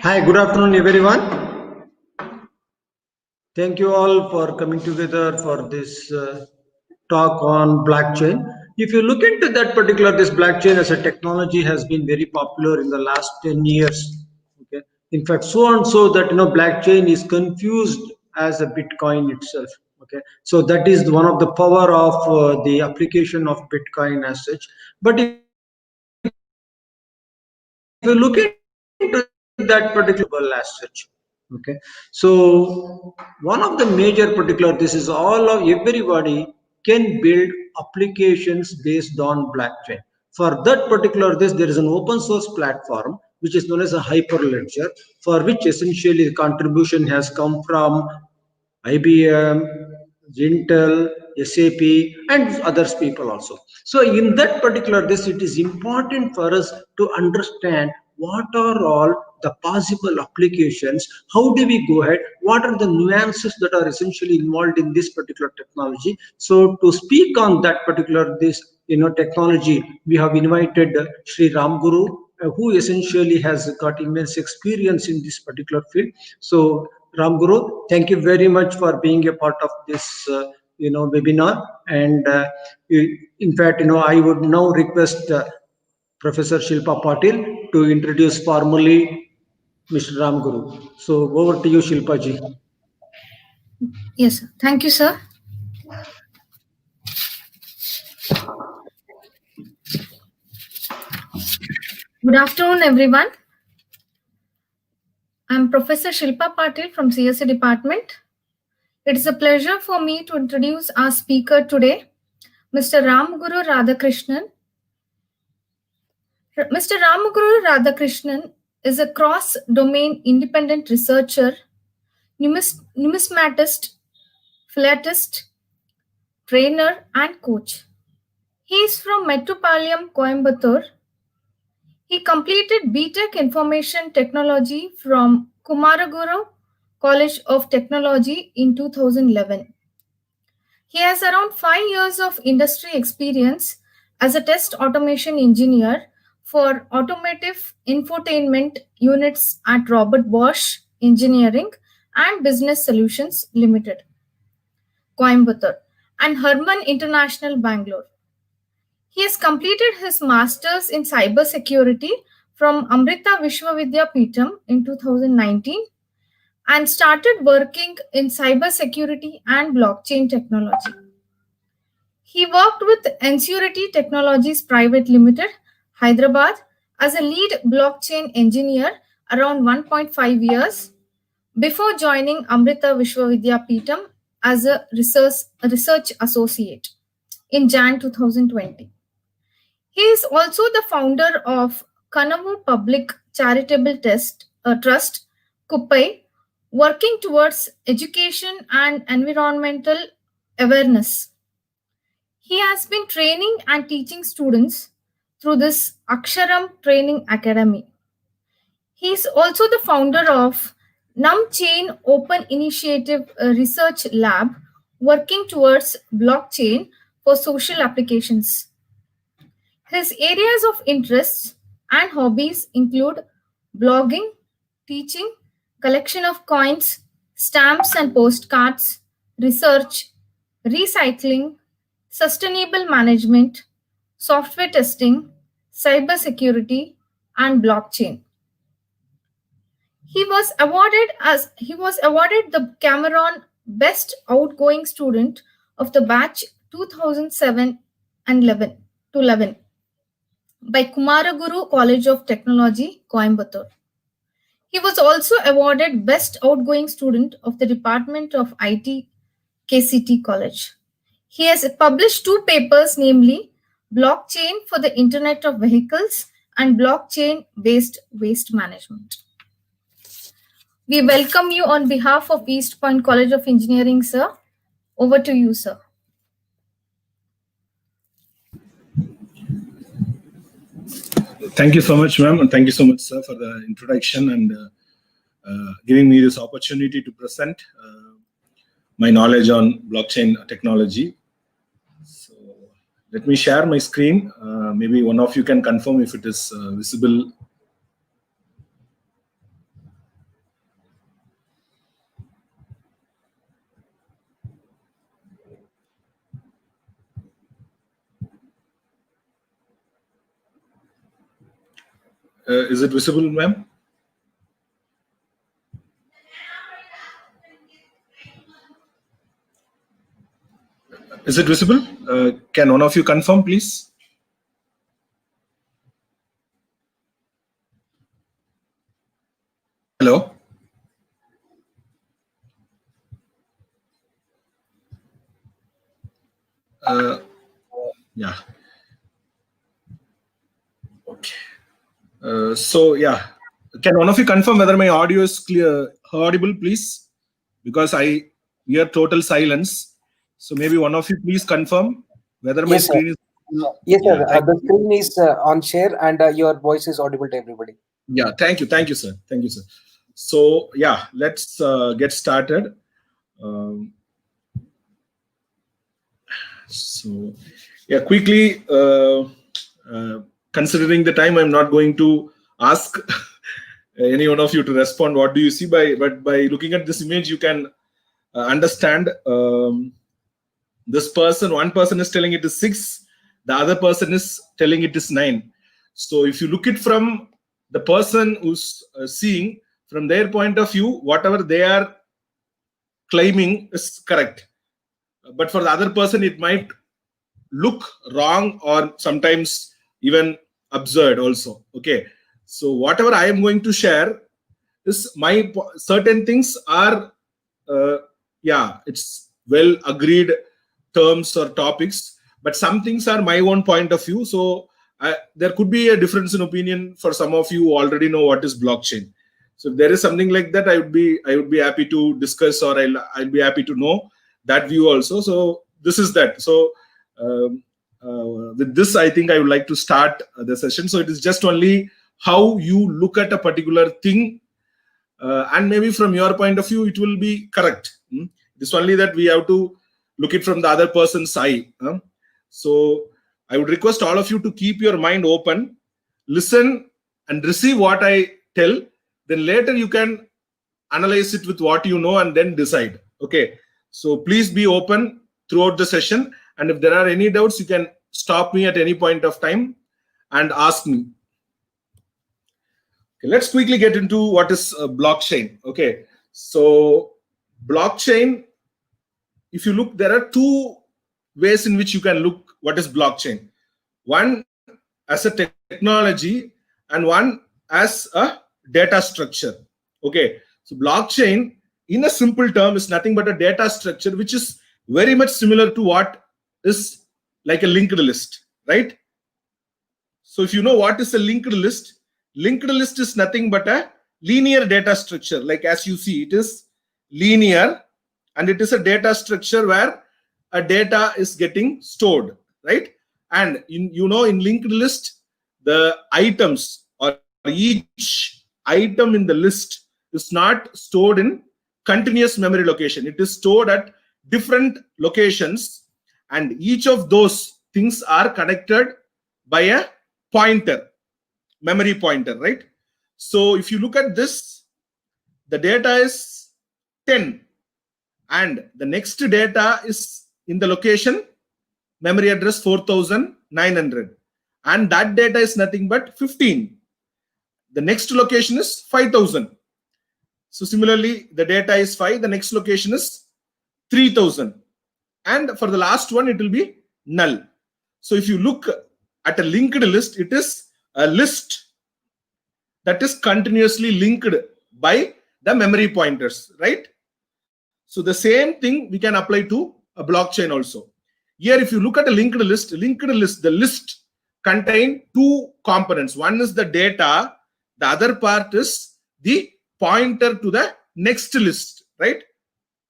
Hi, good afternoon, everyone. Thank you all for coming together for this talk on blockchain. If you look into that particular, this blockchain as a technology has been very popular in the last 10 years. Okay. In fact, so and so that blockchain is confused as a Bitcoin itself. Okay. So that is one of the power of the application of Bitcoin as such. But if you look into that particular as such, okay, so one of the major particular, this is all of everybody can build applications based on blockchain. For that particular this, there is an open source platform which is known as a Hyperledger, for which essentially the contribution has come from IBM, Intel, SAP, and others people also. So in that particular this, it is important for us to understand what are all the possible applications, how do we go ahead, what are the nuances that are essentially involved in this particular technology. So to speak on that particular this technology, we have invited Sri Ram Guru, who essentially has got immense experience in this particular field. So Ram Guru, thank you very much for being a part of this webinar. And in fact, I would now request Professor Shilpa Patil to introduce formally Mr. Ram Guru. So over to you, Shilpa ji. Yes, thank you, sir. Good afternoon, everyone. I'm Professor Shilpa Patil from CSE Department. It is a pleasure for me to introduce our speaker today, Mr. Ramguru Radhakrishnan. Mr. Ramguru Radhakrishnan is a cross-domain independent researcher, numismatist, philatist, trainer, and coach. He is from Mettupalayam, Coimbatore. He completed BTech Information Technology from Kumaraguru College of Technology in 2011. He has around 5 years of industry experience as a test automation engineer for automotive infotainment units at Robert Bosch Engineering and Business Solutions Limited, Coimbatore, and Herman International, Bangalore. He has completed his master's in cybersecurity from Amrita Vishwavidyapeetham in 2019 and started working in cybersecurity and blockchain technology. He worked with Ensurity Technologies Private Limited, Hyderabad, as a lead blockchain engineer around 1.5 years before joining Amrita Vishwavidyapeetham as a research associate in Jan 2020. He is also the founder of Kanavu Public Charitable Trust, Kuppai, working towards education and environmental awareness. He has been training and teaching students through this Aksharam Training Academy. He is also the founder of NumChain Open Initiative Research Lab, working towards blockchain for social applications. His areas of interests and hobbies include blogging, teaching, collection of coins, stamps and postcards, research, recycling, sustainable management, software testing, cybersecurity, and blockchain. He was awarded the Cameron Best Outgoing Student of the batch 2007 and 11 by Kumaraguru College of Technology, Coimbatore. He was also awarded Best Outgoing Student of the Department of IT, KCT College. He has published 2 papers, namely Blockchain for the Internet of Vehicles and Blockchain-Based Waste Management. We welcome you on behalf of East Point College of Engineering, sir. Over to you, sir. Thank you so much, ma'am, and thank you so much, sir, for the introduction and giving me this opportunity to present my knowledge on blockchain technology. So let me share my screen. Maybe one of you can confirm if it is visible. Is it visible, ma'am? Is it visible? Can one of you confirm, please? Hello? Yeah. Okay. So yeah, can one of you confirm whether my audio is clear, audible, please? Because I hear total silence. So maybe one of you please confirm whether my Yes, sir. screen is. Yes, Yeah, sir. thank The screen is on share, and your voice is audible to everybody. Yeah, thank you, sir. Thank you, sir. So yeah, let's get started. So yeah, quickly, considering the time, I'm not going to ask any one of you to respond. What do you see? But by looking at this image, you can understand this person. One person is telling it is 6, the other person is telling it is 9. So if you look it from the person who's seeing, from their point of view, whatever they are claiming is correct. But for the other person, it might look wrong or sometimes even absurd also. Okay. So whatever I am going to share is my certain things are, yeah, it's well agreed terms or topics, but some things are my own point of view. So there could be a difference in opinion for some of you who already know what is blockchain. So if there is something like that, I would be happy to discuss, or I'll be happy to know that view also. So this is that. So with this, I think I would like to start the session. So it is just only how you look at a particular thing, and maybe from your point of view, it will be correct. It's only that we have to look it from the other person's eye. So I would request all of you to keep your mind open, listen and receive what I tell. Then later you can analyze it with what you know and then decide. Okay. So please be open throughout the session. And if there are any doubts, you can stop me at any point of time and ask me. Okay, let's quickly get into what is blockchain. Okay. So blockchain, if you look, there are 2 ways in which you can look what is blockchain. One as a technology and one as a data structure. Okay. So blockchain in a simple term is nothing but a data structure which is very much similar to what is like a linked list, right? So if you know what is a linked list is nothing but a linear data structure. Like as you see, it is linear and it is a data structure where a data is getting stored, right? And in linked list, the items or each item in the list is not stored in continuous memory location. It is stored at different locations, and each of those things are connected by a pointer, memory pointer, right? So if you look at this, the data is 10 and the next data is in the location memory address 4900, and that data is nothing but 15. The next location is 5000. So similarly, the data is 5, the next location is 3000, and for the last one it will be null. So if you look at a linked list, it is a list that is continuously linked by the memory pointers, right? So the same thing we can apply to a blockchain also. Here, if you look at a linked list, the list contain 2 components. One is the data, the other part is the pointer to the next list, right?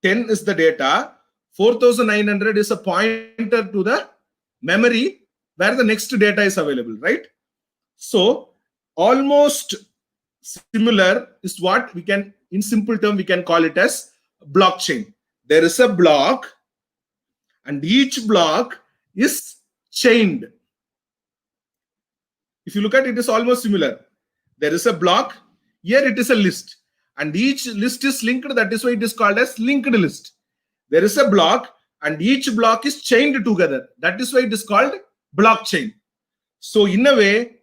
10 is the data, 4900 is a pointer to the memory where the next data is available, right? So almost similar is what we can, in simple term, we can call it as blockchain. There is a block and each block is chained. If you look at it, it is almost similar. There is a block, here it is a list, and each list is linked. That is why it is called as linked list. There is a block and each block is chained together. That is why it is called blockchain. So in a way,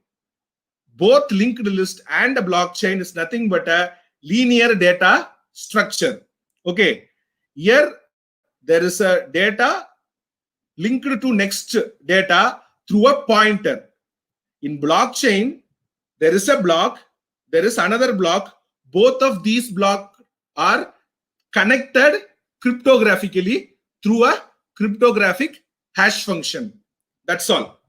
both linked list and a blockchain is nothing but a linear data structure. Okay, here there is a data linked to next data through a pointer. In blockchain, there is a block, there is another block. Both of these blocks are connected cryptographically through a cryptographic hash function. That's all.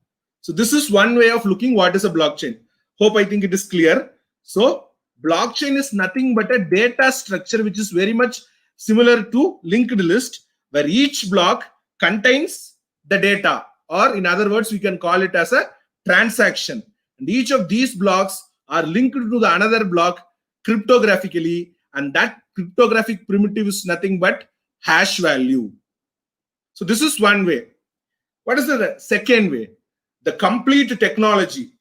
So this is one way of looking what is a blockchain. Hope I think it is clear. So blockchain is nothing but a data structure which is very much similar to linked list, where each block contains the data, or in other words, we can call it as a transaction. And each of these blocks are linked to the another block cryptographically, and that cryptographic primitive is nothing but hash value. So this is one way. What is the second way? The complete technology.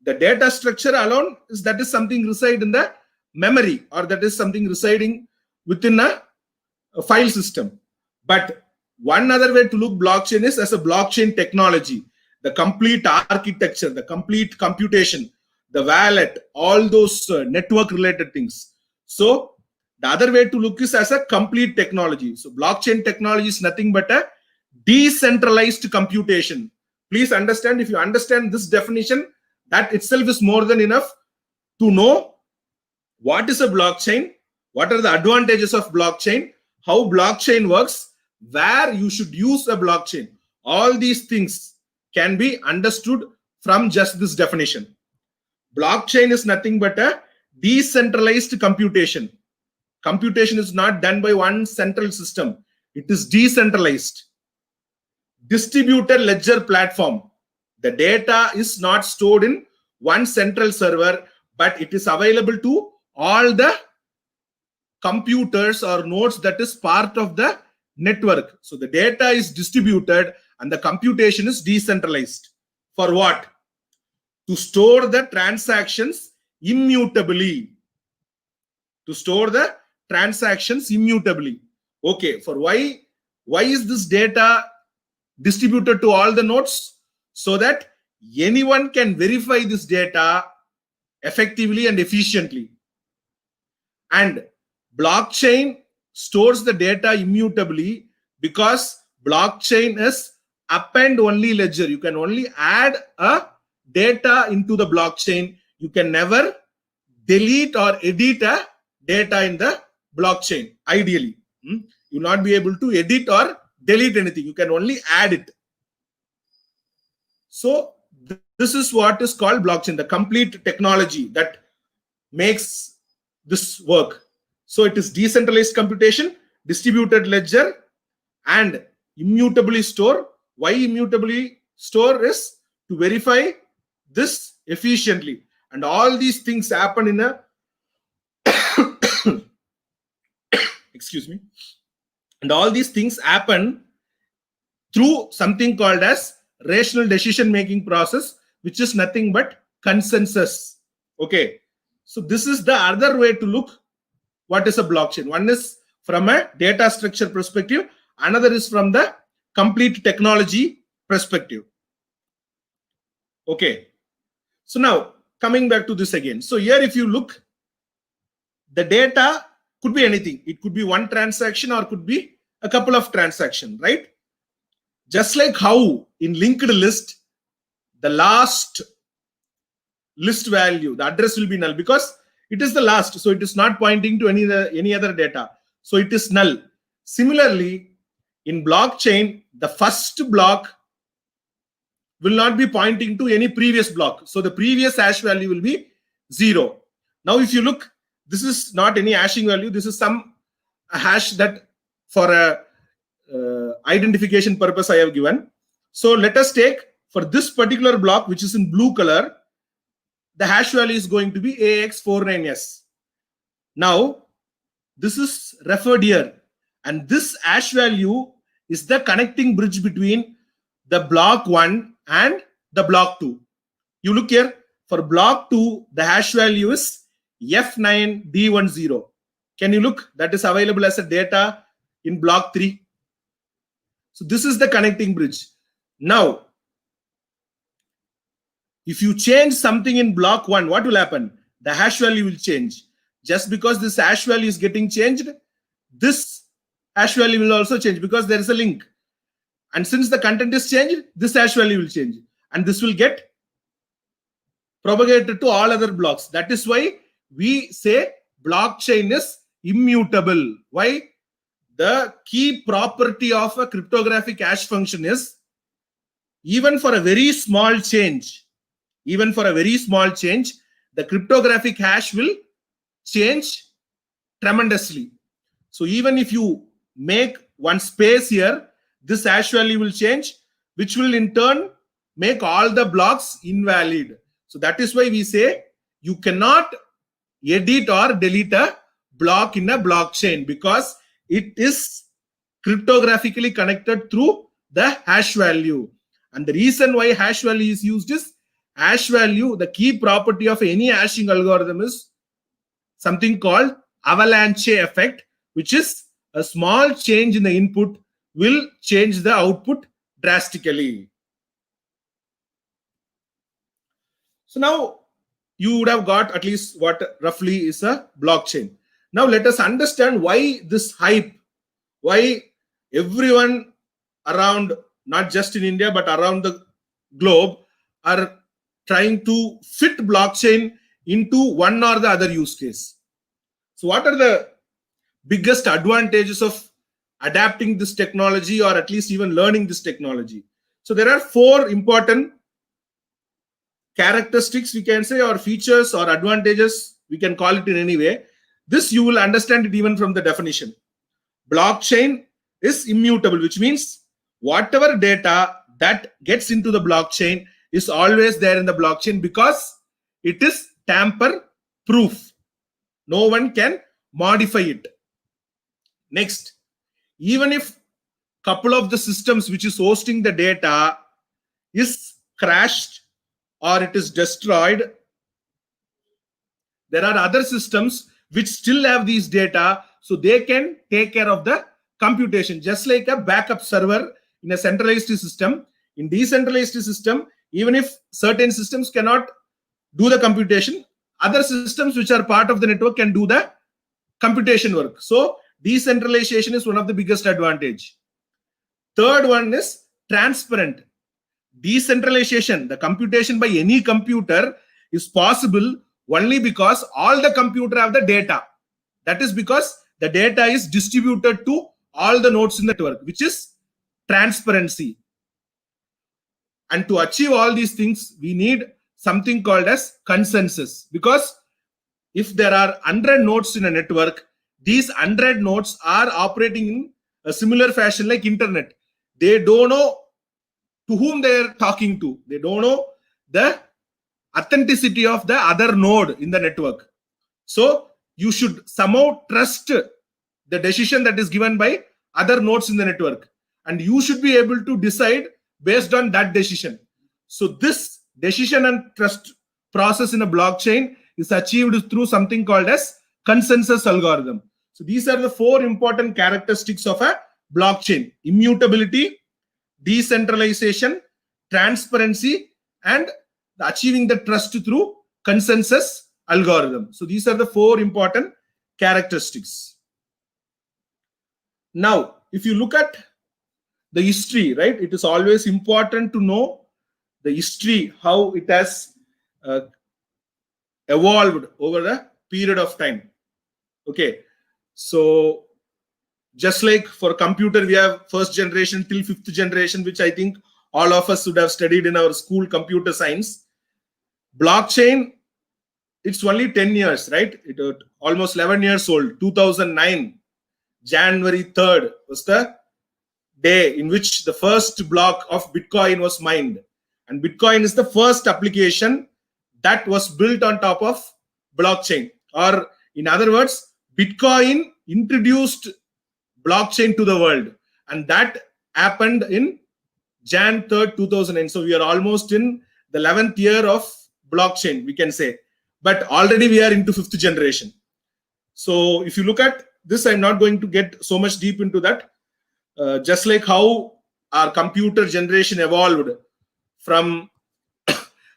The data structure alone is something reside in the memory, or that is something residing within a file system. But one other way to look blockchain is as a blockchain technology. The complete architecture, the complete computation, the wallet, all those network related things. So the other way to look is as a complete technology. So blockchain technology is nothing but a decentralized computation. Please understand, if you understand this definition, that itself is more than enough to know what is a blockchain, what are the advantages of blockchain, how blockchain works, where you should use a blockchain. All these things can be understood from just this definition. Blockchain is nothing but a decentralized computation. Computation is not done by one central system. It is decentralized. Distributed ledger platform. The data is not stored in one central server, but it is available to all the computers or nodes that is part of the network. So the data is distributed and the computation is decentralized. For what? To store the transactions immutably. To store the transactions immutably. Okay, for why is this data distributed to all the nodes? So that anyone can verify this data effectively and efficiently. And blockchain stores the data immutably because blockchain is append only ledger. You can only add a data into the blockchain. You can never delete or edit a data in the blockchain. Ideally, you will not be able to edit or delete anything. You can only add it. So this is what is called blockchain, the complete technology that makes this work. So it is decentralized computation, distributed ledger, and immutably store. Why immutably store is to verify this efficiently. And all these things happen in a excuse me. And all these things happen through something called as rational decision making process, which is nothing but consensus. Okay, so this is the other way to look what is a blockchain. One is from a data structure perspective, another is from the complete technology perspective. Okay, so now coming back to this again. So here if you look, the data could be anything. It could be one transaction or could be a couple of transactions, right? Just like how in linked list, the last list value, the address will be null because it is the last. So it is not pointing to any other data. So it is null. Similarly, in blockchain, the first block will not be pointing to any previous block. So the previous hash value will be 0. Now, if you look, this is not any hashing value. This is some hash that for a identification purpose I have given. So let us take for this particular block, which is in blue color, the hash value is going to be AX49S. Now, this is referred here. And this hash value is the connecting bridge between the block 1 and the block 2. You look here, for block 2, the hash value is F9D10. Can you look? That is available as a data in block 3. So this is the connecting bridge. Now, If you change something in block 1, what will happen? The hash value will change. Just because this hash value is getting changed, this hash value will also change because there is a link. And since the content is changed, this hash value will change. And this will get propagated to all other blocks. That is why we say blockchain is immutable. Why? The key property of a cryptographic hash function is even for a very small change, the cryptographic hash will change tremendously. So even if you make one space here, this hash value will change, which will in turn make all the blocks invalid. So that is why we say you cannot edit or delete a block in a blockchain because it is cryptographically connected through the hash value. And the reason why hash value is used is hash value, the key property of any hashing algorithm is something called avalanche effect, which is a small change in the input will change the output drastically. So now you would have got at least what roughly is a blockchain. Now let us understand why this hype, why everyone around, not just in India, but around the globe are trying to fit blockchain into one or the other use case. So what are the biggest advantages of adapting this technology or at least even learning this technology? So there are 4 important characteristics, we can say, or features or advantages, we can call it in any way. This you will understand it even from the definition. Blockchain is immutable, which means whatever data that gets into the blockchain is always there in the blockchain because it is tamper proof. No one can modify it. Next, even if couple of the systems which is hosting the data is crashed or it is destroyed, there are other systems which still have these data, so they can take care of the computation, just like a backup server in a centralized system. In decentralized system, even if certain systems cannot do the computation, other systems which are part of the network can do the computation work. So decentralization is one of the biggest advantage. Third one is transparent. Decentralization, the computation by any computer is possible only because all the computer have the data. That is because the data is distributed to all the nodes in the network, which is transparency. And to achieve all these things, we need something called as consensus. Because if there are 100 nodes in a network, these 100 nodes are operating in a similar fashion like internet. They don't know to whom they are talking to. They don't know the authenticity of the other node in the network. So you should somehow trust the decision that is given by other nodes in the network. And you should be able to decide based on that decision. So this decision and trust process in a blockchain is achieved through something called as consensus algorithm. So these are the 4 important characteristics of a blockchain: immutability, decentralization, transparency, and achieving the trust through consensus algorithm. So these are the 4 important characteristics. Now, if you look at the history, right, it is always important to know the history, how it has evolved over the period of time. Okay, so just like for computer, we have first generation till 5th generation, which I think all of us should have studied in our school computer science. Blockchain, it's only 10 years, right? It almost 11 years old. 2009, January 3rd was the day in which the first block of Bitcoin was mined. And Bitcoin is the first application that was built on top of blockchain. Or in other words, Bitcoin introduced blockchain to the world. And that happened in Jan 3rd, 2009. So we are almost in the 11th year of blockchain, we can say. But already we are into 5th generation. So if you look at this, I'm not going to get so much deep into that. Just like how our computer generation evolved from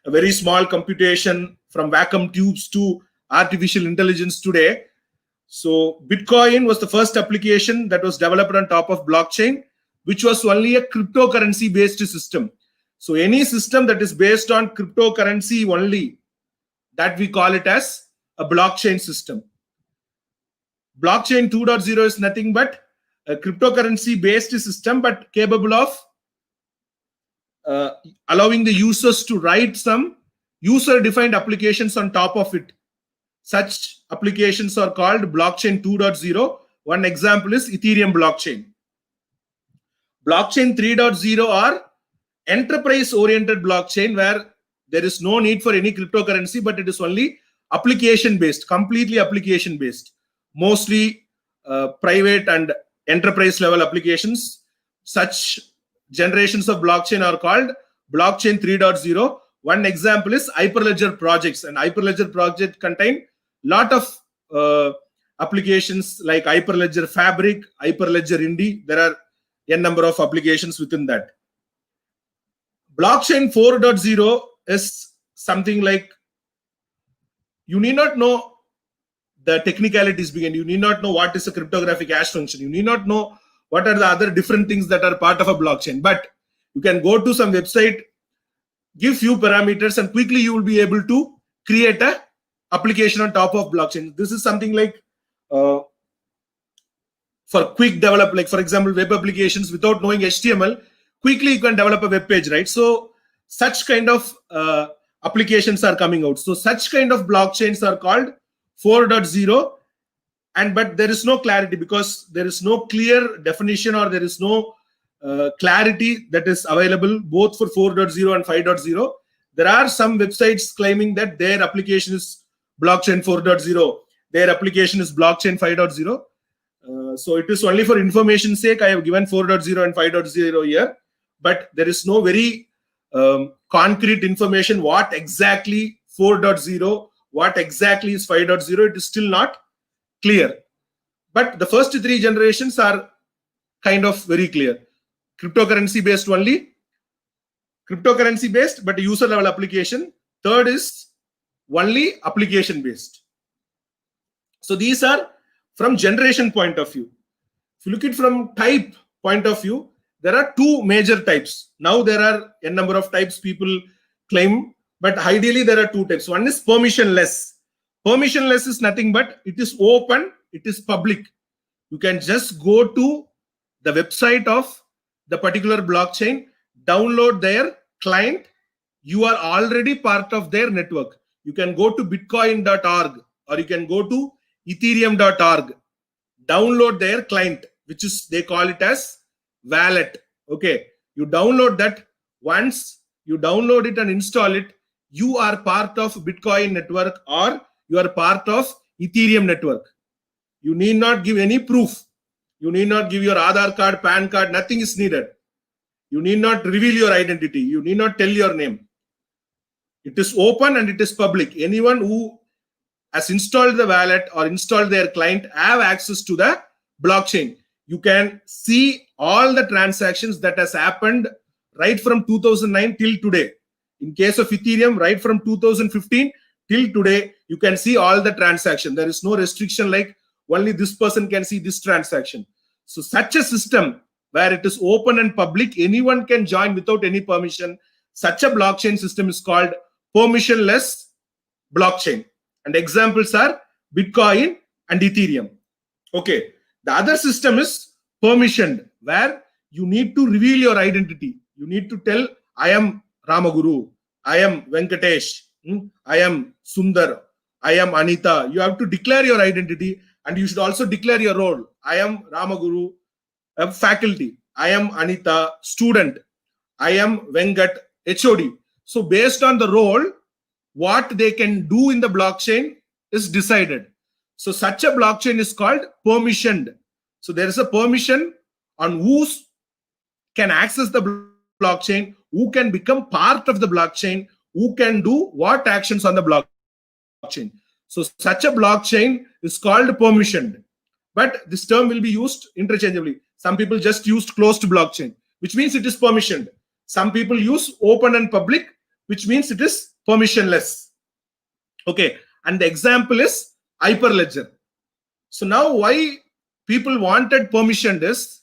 a very small computation from vacuum tubes to artificial intelligence today. So Bitcoin was the first application that was developed on top of blockchain, which was only a cryptocurrency based system. So any system that is based on cryptocurrency only, that we call it as a blockchain system. Blockchain 2.0 is nothing but a cryptocurrency based system, but capable of allowing the users to write some user defined applications on top of it. Such applications are called blockchain 2.0. One example is Ethereum blockchain. Blockchain 3.0 are enterprise oriented blockchain, where there is no need for any cryptocurrency, but it is only application based, completely application based, mostly private and enterprise level applications. Such generations of blockchain are called blockchain 3.0. One example is Hyperledger projects, and Hyperledger project contain lot of applications like Hyperledger Fabric, Hyperledger Indy. There are a number of applications within that. Blockchain 4.0 is something like, you need not know the technicalities behind. You need not know what is a cryptographic hash function. You need not know what are the other different things that are part of a blockchain. But you can go to some website, give few parameters, and quickly you will be able to create a application on top of blockchain. This is something like for quick develop, like for example, web applications without knowing HTML, quickly you can develop a web page, right? So such kind of applications are coming out. So such kind of blockchains are called 4.0. But there is no clarity, because there is no clear definition, or there is no clarity that is available both for 4.0 and 5.0. There are some websites claiming that their application is blockchain 4.0, their application is blockchain 5.0. So it is only for information's sake I have given 4.0 and 5.0 here, but there is no very concrete information what exactly 4.0, what exactly is 5.0. It is still not clear. But the first three generations are kind of very clear. Cryptocurrency based only, cryptocurrency based but user level application. Third is only application based. So these are from generation point of view. If you look at from type point of view, there are two major types. Now there are a number of types people claim, but ideally there are two types. One is permissionless. Permissionless is nothing but it is open, it is public. You can just go to the website of the particular blockchain, download their client. You are already part of their network. You can go to bitcoin.org or you can go to ethereum.org, download their client, which is, they call it as wallet. Okay, you download that. Once you download it and install it, you are part of Bitcoin network or you are part of Ethereum network. You need not give any proof. You need not give your Aadhaar card, PAN card, nothing is needed. You need not reveal your identity. You need not tell your name. It is open and it is public. Anyone who has installed the wallet or installed their client have access to the blockchain. You can see all the transactions that has happened right from 2009 till today. In case of Ethereum, right from 2015 till today, you can see all the transaction. There is no restriction like only this person can see this transaction. So such a system where it is open and public, anyone can join without any permission. Such a blockchain system is called permissionless blockchain. And examples are Bitcoin and Ethereum. Okay. The other system is permissioned, where you need to reveal your identity. You need to tell, I am Ramaguru, I am Venkatesh, I am Sundar, I am Anita. You have to declare your identity, and you should also declare your role. I am Ramaguru, faculty. I am Anita, student. I am Venkat, HOD. So based on the role, what they can do in the blockchain is decided. So such a blockchain is called permissioned. So there is a permission on who can access the blockchain, who can become part of the blockchain, who can do what actions on the blockchain. So such a blockchain is called permissioned. But this term will be used interchangeably. Some people just used closed blockchain, which means it is permissioned. Some people use open and public, which means it is permissionless. Okay, and the example is Hyperledger. So now why people wanted permissioned is,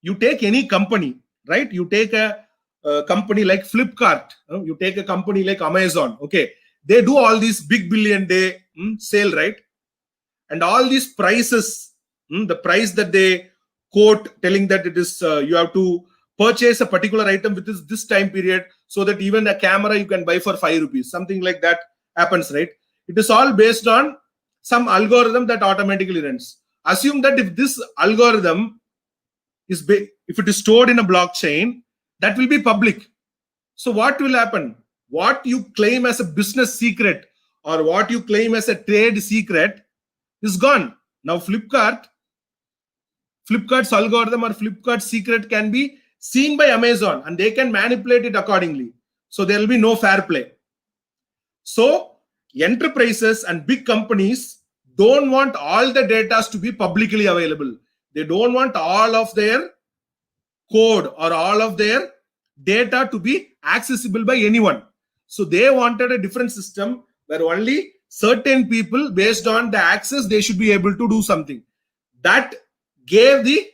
you take any company, right? You take a company like Flipkart, you take a company like Amazon. Okay, they do all these big billion day sale, right? And all these prices, the price that they quote telling that it is you have to purchase a particular item with this time period, so that even a camera you can buy for 5 rupees, something like that happens, right? It is all based on some algorithm that automatically runs. Assume that if this algorithm is if it is stored in a blockchain, that will be public. So what will happen? What you claim as a business secret or what you claim as a trade secret is gone. Now Flipkart's algorithm or Flipkart's secret can be seen by Amazon and they can manipulate it accordingly. So there will be no fair play. So enterprises and big companies don't want all the data to be publicly available. They don't want all of their code or all of their data to be accessible by anyone. So they wanted a different system where only certain people, based on the access, they should be able to do something. That gave the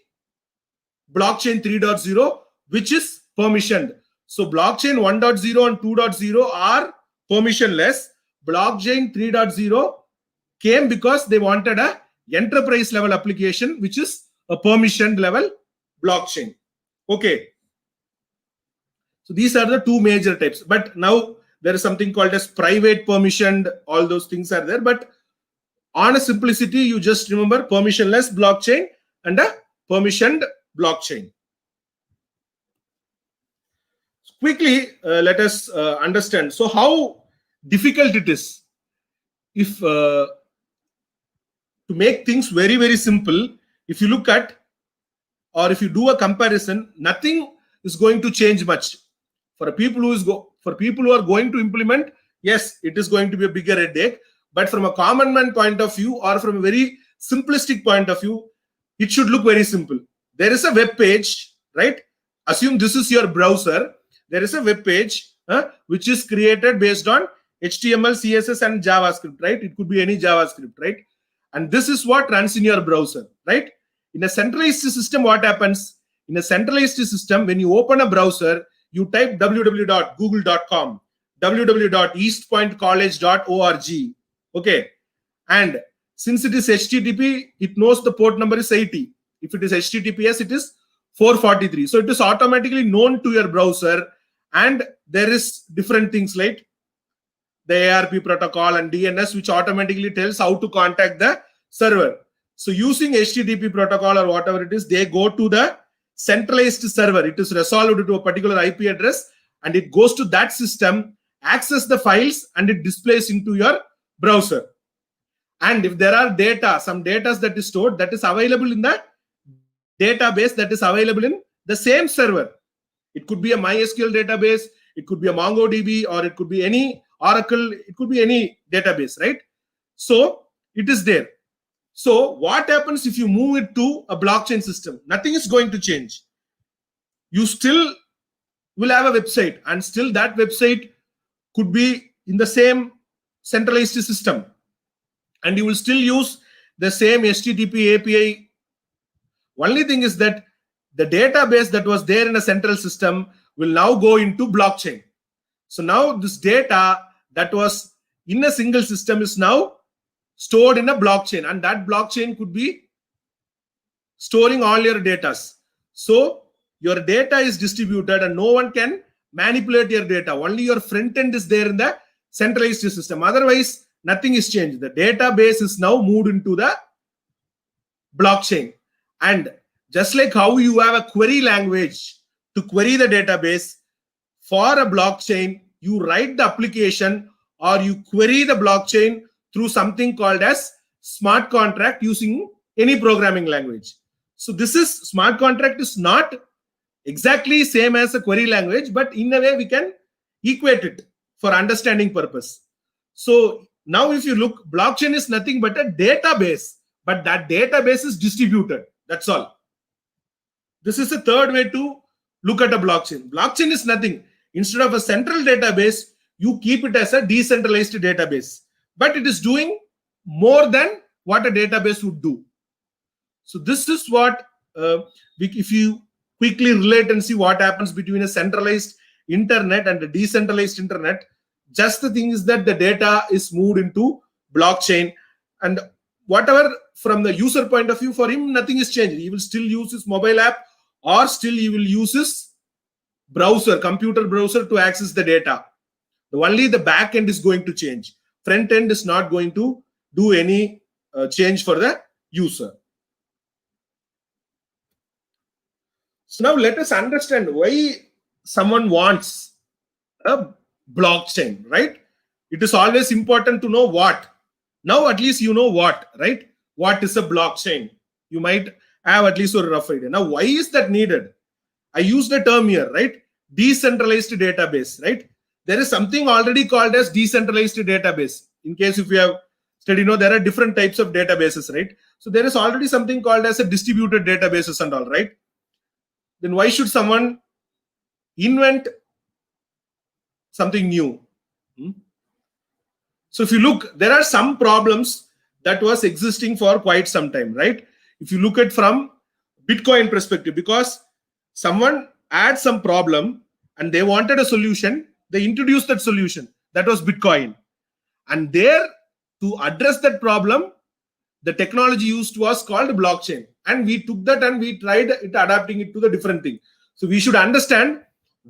blockchain 3.0, which is permissioned. So blockchain 1.0 and 2.0 are permissionless. Blockchain 3.0 came because they wanted a enterprise level application, which is a permissioned level blockchain. Okay. So these are the two major types. But now there is something called as private permissioned. All those things are there. But on a simplicity, you just remember permissionless blockchain and a permissioned blockchain. Quickly, let us understand. So how difficult it is. If to make things very, very simple, if you look at or if you do a comparison, nothing is going to change much. For people who are going to implement, yes, it is going to be a bigger headache. But from a common man point of view or from a very simplistic point of view, it should look very simple. There is a web page, right? Assume this is your browser. There is a web page which is created based on HTML, CSS, and JavaScript, right? It could be any JavaScript, right? And this is what runs in your browser, right? In a centralized system, what happens? In a centralized system, when you open a browser, you type www.google.com, www.eastpointcollege.org. Okay. And since it is HTTP, it knows the port number is 80. If it is HTTPS, it is 443. So it is automatically known to your browser. And there is different things like the ARP protocol and DNS, which automatically tells how to contact the server. So using HTTP protocol or whatever it is, they go to the centralized server. It is resolved to a particular IP address and it goes to that system, access the files, and it displays into your browser. And if there are data, some data that is stored, that is available in the database that is available in the same server. It could be a MySQL database, it could be a MongoDB, or it could be any Oracle, it could be any database, right? So it is there. So what happens if you move it to a blockchain system? Nothing is going to change. You still will have a website, and still that website could be in the same centralized system, and you will still use the same HTTP API. Only thing is that the database that was there in a central system will now go into blockchain. So now this data that was in a single system is now stored in a blockchain, and that blockchain could be storing all your data. So your data is distributed and no one can manipulate your data. Only your front end is there in the centralized system. Otherwise, nothing is changed. The database is now moved into the blockchain. And just like how you have a query language to query the database, for a blockchain, you write the application or you query the blockchain through something called as smart contract using any programming language. So this is smart contract is not exactly same as a query language, but in a way we can equate it for understanding purpose. So now if you look, blockchain is nothing but a database, but that database is distributed. That's all. This is a third way to look at a blockchain. Blockchain is nothing. Instead of a central database, you keep it as a decentralized database, but it is doing more than what a database would do. So this is what, if you quickly relate and see what happens between a centralized internet and a decentralized internet, just the thing is that the data is moved into blockchain, and whatever from the user point of view, for him nothing is changed. He will still use his mobile app, or still he will use his browser, computer browser, to access the data. Only the back end is going to change. Front end is not going to do any change for the user. So now let us understand why someone wants a blockchain, right? It is always important to know what. Now at least you know what, right? What is a blockchain? You might have at least a rough idea. Now, why is that needed? I used the term here, right? Decentralized database, right? There is something already called as decentralized database. In case if you have studied, there are different types of databases, right? So there is already something called as a distributed databases and all, right? Then why should someone invent something new? So if you look, there are some problems that was existing for quite some time, right? If you look at from Bitcoin perspective, because someone had some problem and they wanted a solution, they introduced that solution. That was Bitcoin. And there, to address that problem, the technology used was called blockchain. And we took that and we tried adapting it to the different thing. So we should understand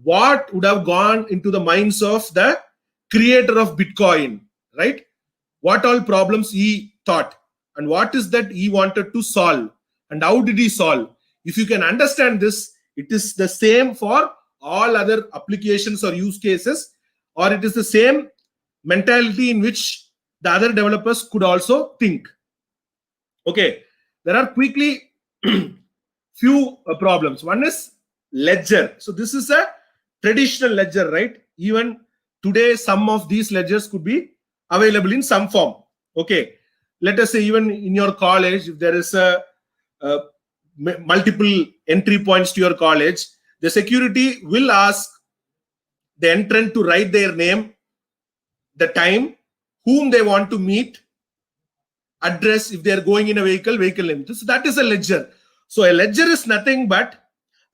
what would have gone into the minds of the creator of Bitcoin, right? What all problems he thought and what is that he wanted to solve and how did he solve. If you can understand this, it is the same for all other applications or use cases, or it is the same mentality in which the other developers could also think. Okay, there are quickly few problems. One is ledger. So this is a traditional ledger, right? Even today, some of these ledgers could be available in some form. Okay, let us say even in your college, if there is a multiple entry points to your college, the security will ask the entrant to write their name, the time, whom they want to meet, address, if they are going in a vehicle name. So that is a ledger. So a ledger is nothing but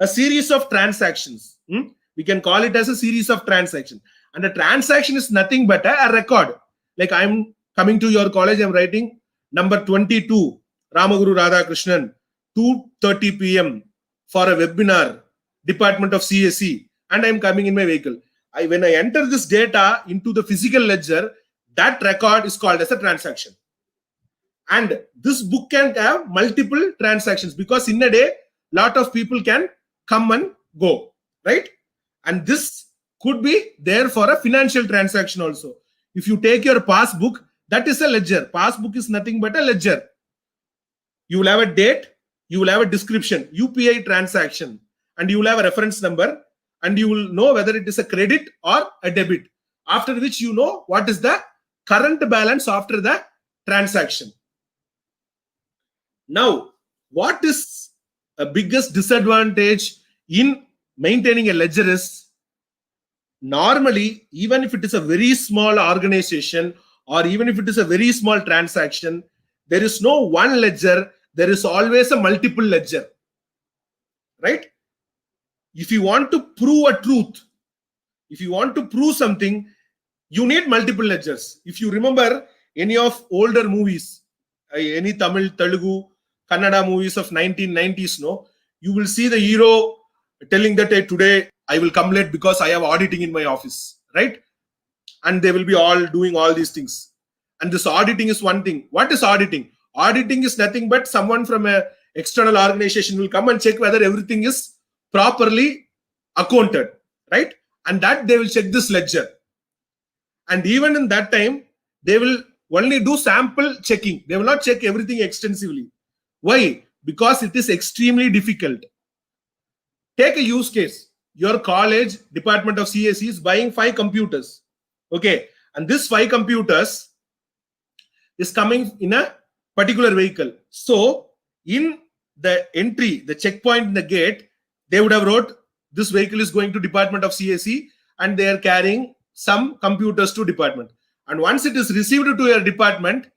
a series of transactions. We can call it as a series of transactions. And a transaction is nothing but a record. Like I'm coming to your college, I'm writing number 22, Ramaguru Radhakrishnan, 2:30 p.m. for a webinar, Department of CSE, and I'm coming in my vehicle. When I enter this data into the physical ledger, that record is called as a transaction. And this book can have multiple transactions because in a day, lot of people can come and go, right? And this could be there for a financial transaction also. If you take your passbook, that is a ledger. Passbook is nothing but a ledger. You will have a date, you will have a description, UPI transaction, and you will have a reference number, and you will know whether it is a credit or a debit. After which you know what is the current balance after the transaction. Now, what is a biggest disadvantage in maintaining a ledger is, normally, even if it is a very small organization or even if it is a very small transaction, there is no one ledger, there is always a multiple ledger, right? If you want to prove a truth, if you want to prove something, you need multiple ledgers. If you remember any of older movies, any Tamil, Telugu, Kannada movies of 1990s, you will see the hero telling that today I will come late because I have auditing in my office, right? And they will be all doing all these things. And this auditing is one thing. What is auditing? Auditing is nothing but someone from an external organization will come and check whether everything is properly accounted, right? And that they will check this ledger. And even in that time, they will only do sample checking. They will not check everything extensively. Why? Because it is extremely difficult. Take a use case. Your college, Department of CSE is buying 5 computers. Okay. And this 5 computers is coming in a particular vehicle. So in the entry, the checkpoint in the gate, they would have wrote this vehicle is going to Department of CSE and they are carrying some computers to department. And once it is received to your department,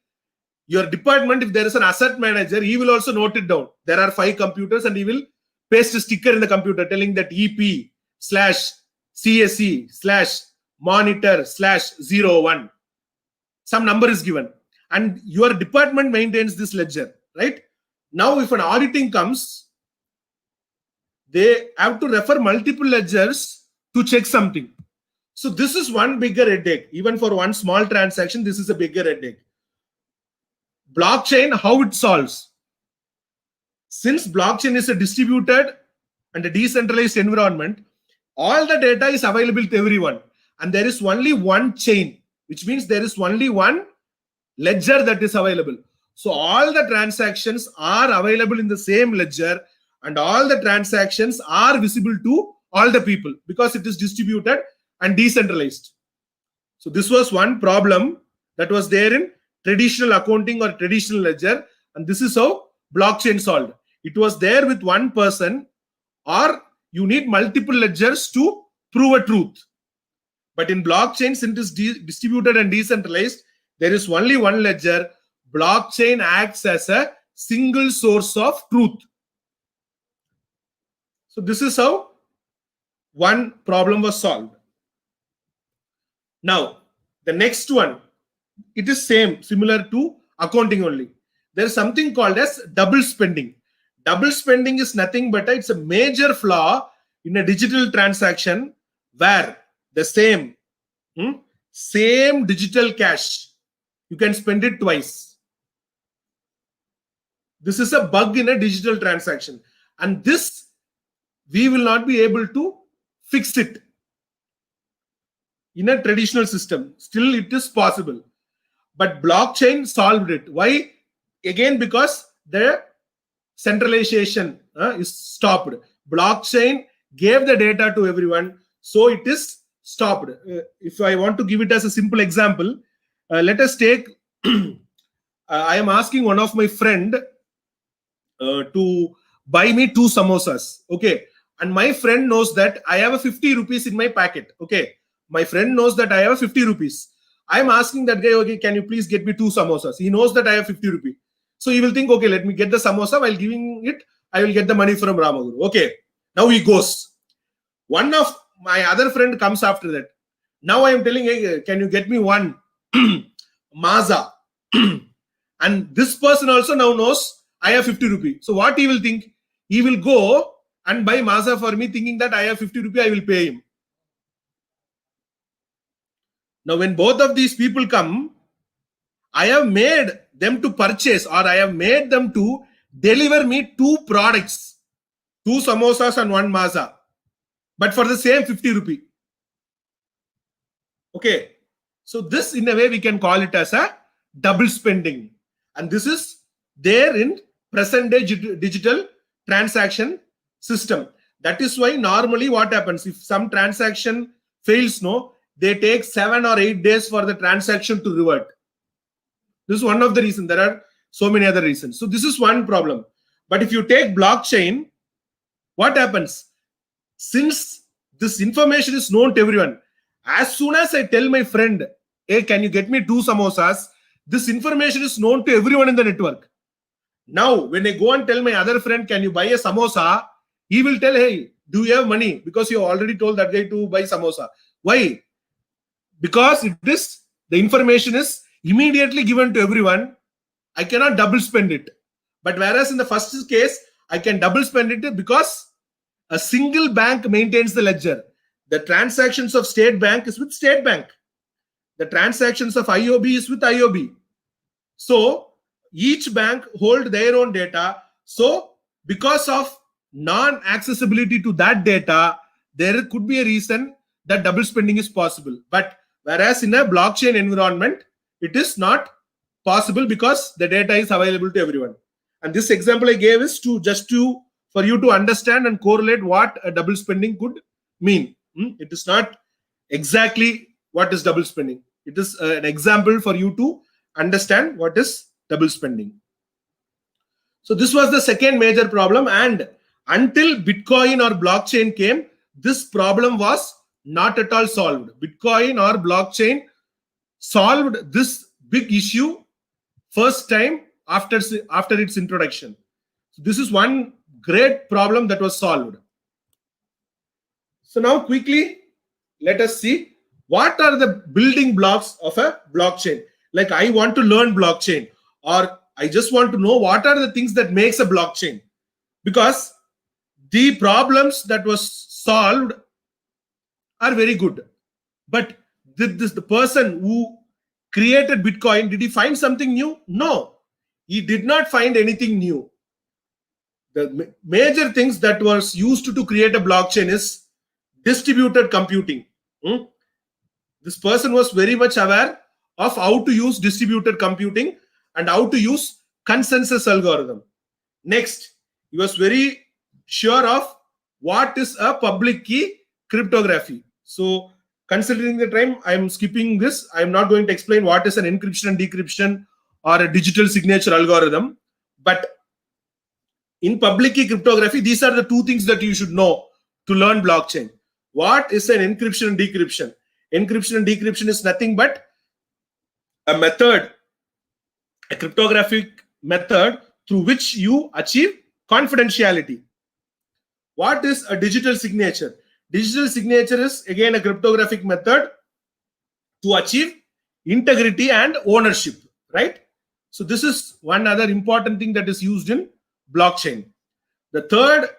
if there is an asset manager, he will also note it down. There are 5 computers and he will paste a sticker in the computer telling that EP/CSE/monitor/01. Some number is given. And your department maintains this ledger, right? Now, if an auditing comes, they have to refer multiple ledgers to check something. So this is one bigger headache. Even for one small transaction, this is a bigger headache. Blockchain, how it solves? Since blockchain is a distributed and a decentralized environment, all the data is available to everyone. And there is only one chain, which means there is only one ledger that is available. So all the transactions are available in the same ledger, and all the transactions are visible to all the people because it is distributed and decentralized. So this was one problem that was there in traditional accounting or traditional ledger, and this is how blockchain solved. It was there with one person, or you need multiple ledgers to prove a truth. But in blockchain, since it is distributed and decentralized, there is only one ledger. Blockchain acts as a single source of truth. So this is how one problem was solved. Now, the next one, it is similar to accounting only. There is something called as double spending. Double spending is nothing but it's a major flaw in a digital transaction where the same digital cash, you can spend it twice. This is a bug in a digital transaction, and this we will not be able to fix it in a traditional system. Still, it is possible. But blockchain solved it. Why? Again, because the centralization is stopped. Blockchain gave the data to everyone, so it is stopped. If I want to give it as a simple example, let us take, I am asking one of my friend to buy me 2 samosas. Okay. And my friend knows that I have a 50 rupees in my packet. Okay. My friend knows that I have a 50 rupees. I am asking that guy, okay, can you please get me 2 samosas? He knows that I have 50 rupees. So he will think, okay, let me get the samosa. While giving it, I will get the money from Ramaguru. Okay. Now he goes. One of my other friend comes after that. Now I am telling, hey, can you get me 1 Maza? And this person also now knows I have 50 rupees. So what he will think? He will go and buy Maza for me, thinking that I have 50 rupees, I will pay him. Now, when both of these people come, I have made them to purchase, or I have made them to deliver me 2 products, 2 samosas and 1 Maza, but for the same 50 rupee. Okay. So this, in a way, we can call it as a double spending. And this is there in present day digital transaction system. That is why normally what happens, if some transaction fails, they take 7 or 8 days for the transaction to revert. This is one of the reasons. There are so many other reasons. So this is one problem. But if you take blockchain, what happens? Since this information is known to everyone, as soon as I tell my friend, hey, can you get me 2 samosas? This information is known to everyone in the network. Now, when I go and tell my other friend, can you buy a samosa? He will tell, hey, do you have money? Because you already told that guy to buy samosa. Why? Because the information is immediately given to everyone. I cannot double spend it. But whereas in the first case, I can double spend it because a single bank maintains the ledger. The transactions of State Bank is with State Bank. The transactions of IOB is with IOB. So each bank hold their own data. So because of non-accessibility to that data, there could be a reason that double spending is possible. But whereas in a blockchain environment, it is not possible because the data is available to everyone. And this example I gave is for you to understand and correlate what a double spending could mean. It is not exactly what is double spending. It is an example for you to understand what is double spending. So this was the second major problem, and until Bitcoin or blockchain came, this problem was not at all solved. Bitcoin or blockchain solved this big issue first time after its introduction. So this is one great problem that was solved. So now quickly, let us see what are the building blocks of a blockchain. Like I want to learn blockchain, or I just want to know what are the things that makes a blockchain, because the problems that was solved are very good. But the person who created Bitcoin, did he find something new? No, he did not find anything new. The major things that was used to create a blockchain is distributed computing. This person was very much aware of how to use distributed computing and how to use consensus algorithm. Next, he was very sure of what is a public key cryptography. So considering the time, I am skipping this. I am not going to explain what is an encryption and decryption or a digital signature algorithm. But in public key cryptography, these are the two things that you should know to learn blockchain. What is an encryption and decryption? Encryption and decryption is nothing but a method, a cryptographic method through which you achieve confidentiality. What is a digital signature? Digital signature is again a cryptographic method to achieve integrity and ownership, right? So this is one other important thing that is used in blockchain. The third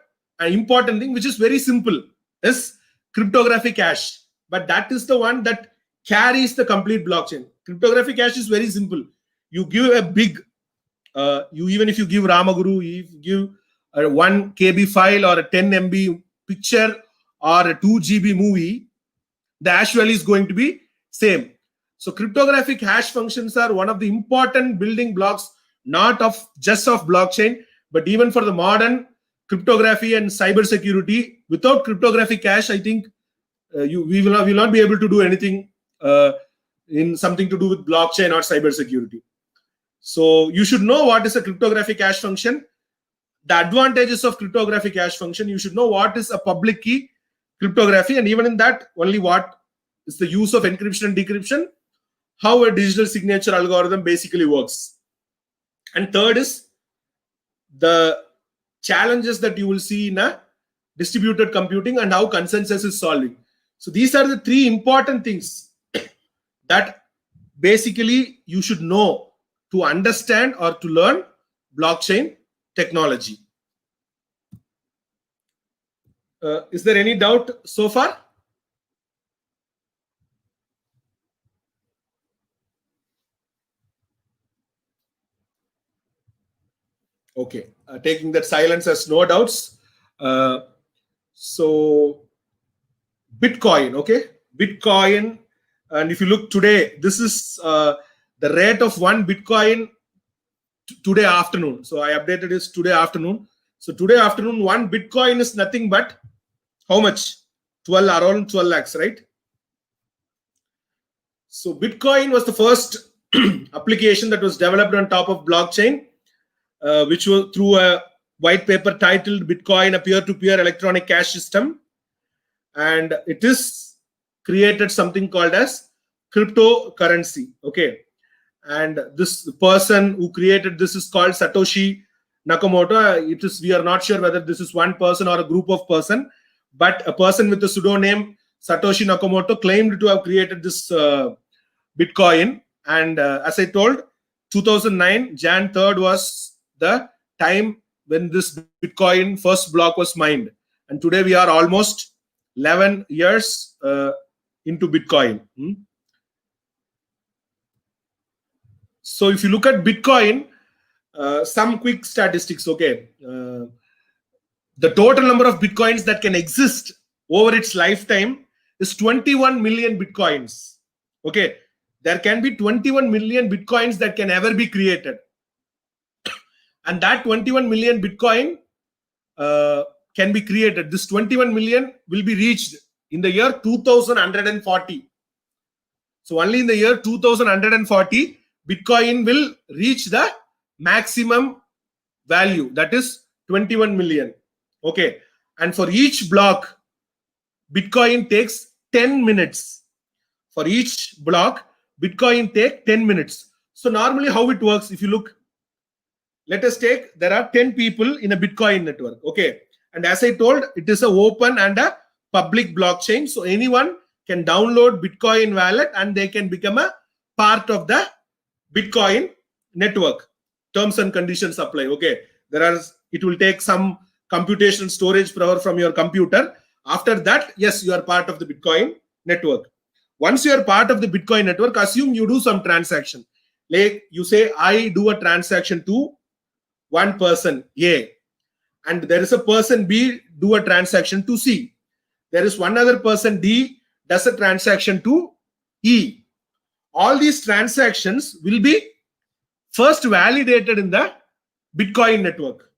important thing, which is very simple, is cryptographic hash. But that is the one that carries the complete blockchain. Cryptographic hash is very simple. You give a big, even if you give Ramaguru, if you give a 1 KB file or a 10 MB picture or a 2 GB movie, the hash value is going to be same. So cryptographic hash functions are one of the important building blocks, not of just of blockchain, but even for the modern cryptography and cyber security. Without cryptographic hash, I think we will not be able to do anything in something to do with blockchain or cyber security. So you should know what is a cryptographic hash function, the advantages of cryptographic hash function. You should know what is a public key cryptography, and even in that, only what is the use of encryption and decryption, how a digital signature algorithm basically works. And third is the challenges that you will see in a distributed computing and how consensus is solving. So these are the three important things that basically you should know to understand or to learn blockchain technology. Is there any doubt so far? Okay, taking that silence as no doubts. So Bitcoin, okay, Bitcoin, and if you look today, this is the rate of 1 Bitcoin today afternoon. So I updated this today afternoon. So today afternoon, 1 Bitcoin is nothing but how much? Around 12 lakhs, right? So Bitcoin was the first application that was developed on top of blockchain, which was through a white paper titled Bitcoin, a peer-to-peer electronic cash system. And it is created something called as cryptocurrency. Okay. And this person who created this is called Satoshi Nakamoto. We are not sure whether this is one person or a group of person, but a person with the pseudonym Satoshi Nakamoto claimed to have created this Bitcoin. And as I told, 2009, Jan 3rd was the time when this Bitcoin first block was mined. And today we are almost 11 years into Bitcoin. So if you look at Bitcoin, some quick statistics, okay. The total number of Bitcoins that can exist over its lifetime is 21 million Bitcoins. Okay, there can be 21 million Bitcoins that can ever be created. And that 21 million Bitcoin can be created. This 21 million will be reached in the year 2140. So only in the year 2140, Bitcoin will reach the maximum value, that is 21 million. Okay. And for each block, Bitcoin takes 10 minutes. For each block, Bitcoin take 10 minutes. So normally how it works, if you look, let us take, there are 10 people in a Bitcoin network. Okay. And as I told, it is an open and a public blockchain. So anyone can download Bitcoin wallet and they can become a part of the Bitcoin network. Terms and conditions apply. Okay. It will take some computational storage power from your computer. After that, yes, you are part of the Bitcoin network. Once you are part of the Bitcoin network, assume you do some transaction. Like you say, I do a transaction to one person A, and there is a person B do a transaction to C. There is one other person D does a transaction to E. All these transactions will be first validated in the Bitcoin network.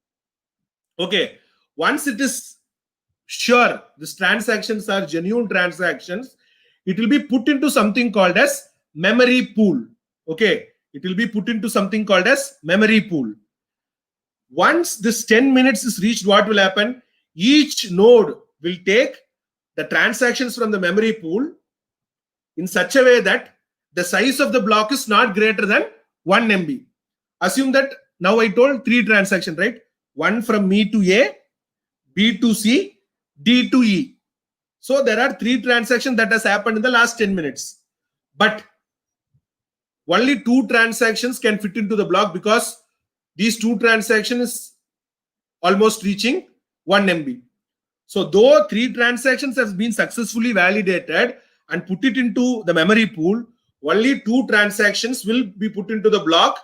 Okay. Once it is sure these transactions are genuine transactions, it will be put into something called as memory pool. Okay. It will be put into something called as memory pool. Once this 10 minutes is reached, what will happen? Each node will take the transactions from the memory pool in such a way that the size of the block is not greater than 1 MB. Assume that now I told 3 transactions, right? One from me to A, B to C, D to E. So there are 3 transactions that has happened in the last 10 minutes. But only 2 transactions can fit into the block because these 2 transactions is almost reaching 1 MB. So though 3 transactions have been successfully validated and put it into the memory pool, only 2 transactions will be put into the block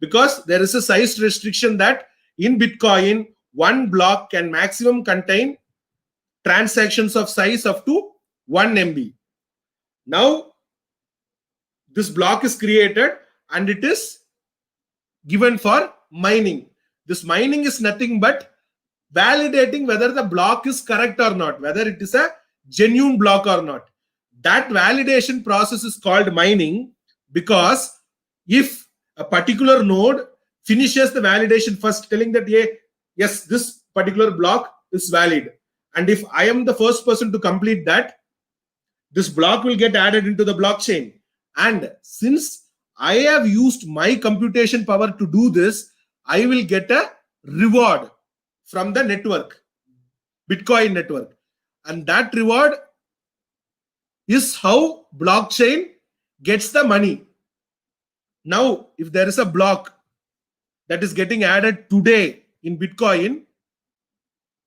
because there is a size restriction that in Bitcoin, one block can maximum contain transactions of size up to 1 MB. Now, this block is created and it is given for mining. This mining is nothing but validating whether the block is correct or not, whether it is a genuine block or not. That validation process is called mining because if a particular node finishes the validation first, telling that, yes, this particular block is valid. And if I am the first person to complete that, this block will get added into the blockchain. And since I have used my computation power to do this, I will get a reward from the network, Bitcoin network. And that reward is how blockchain gets the money. Now, if there is a block that is getting added today in Bitcoin,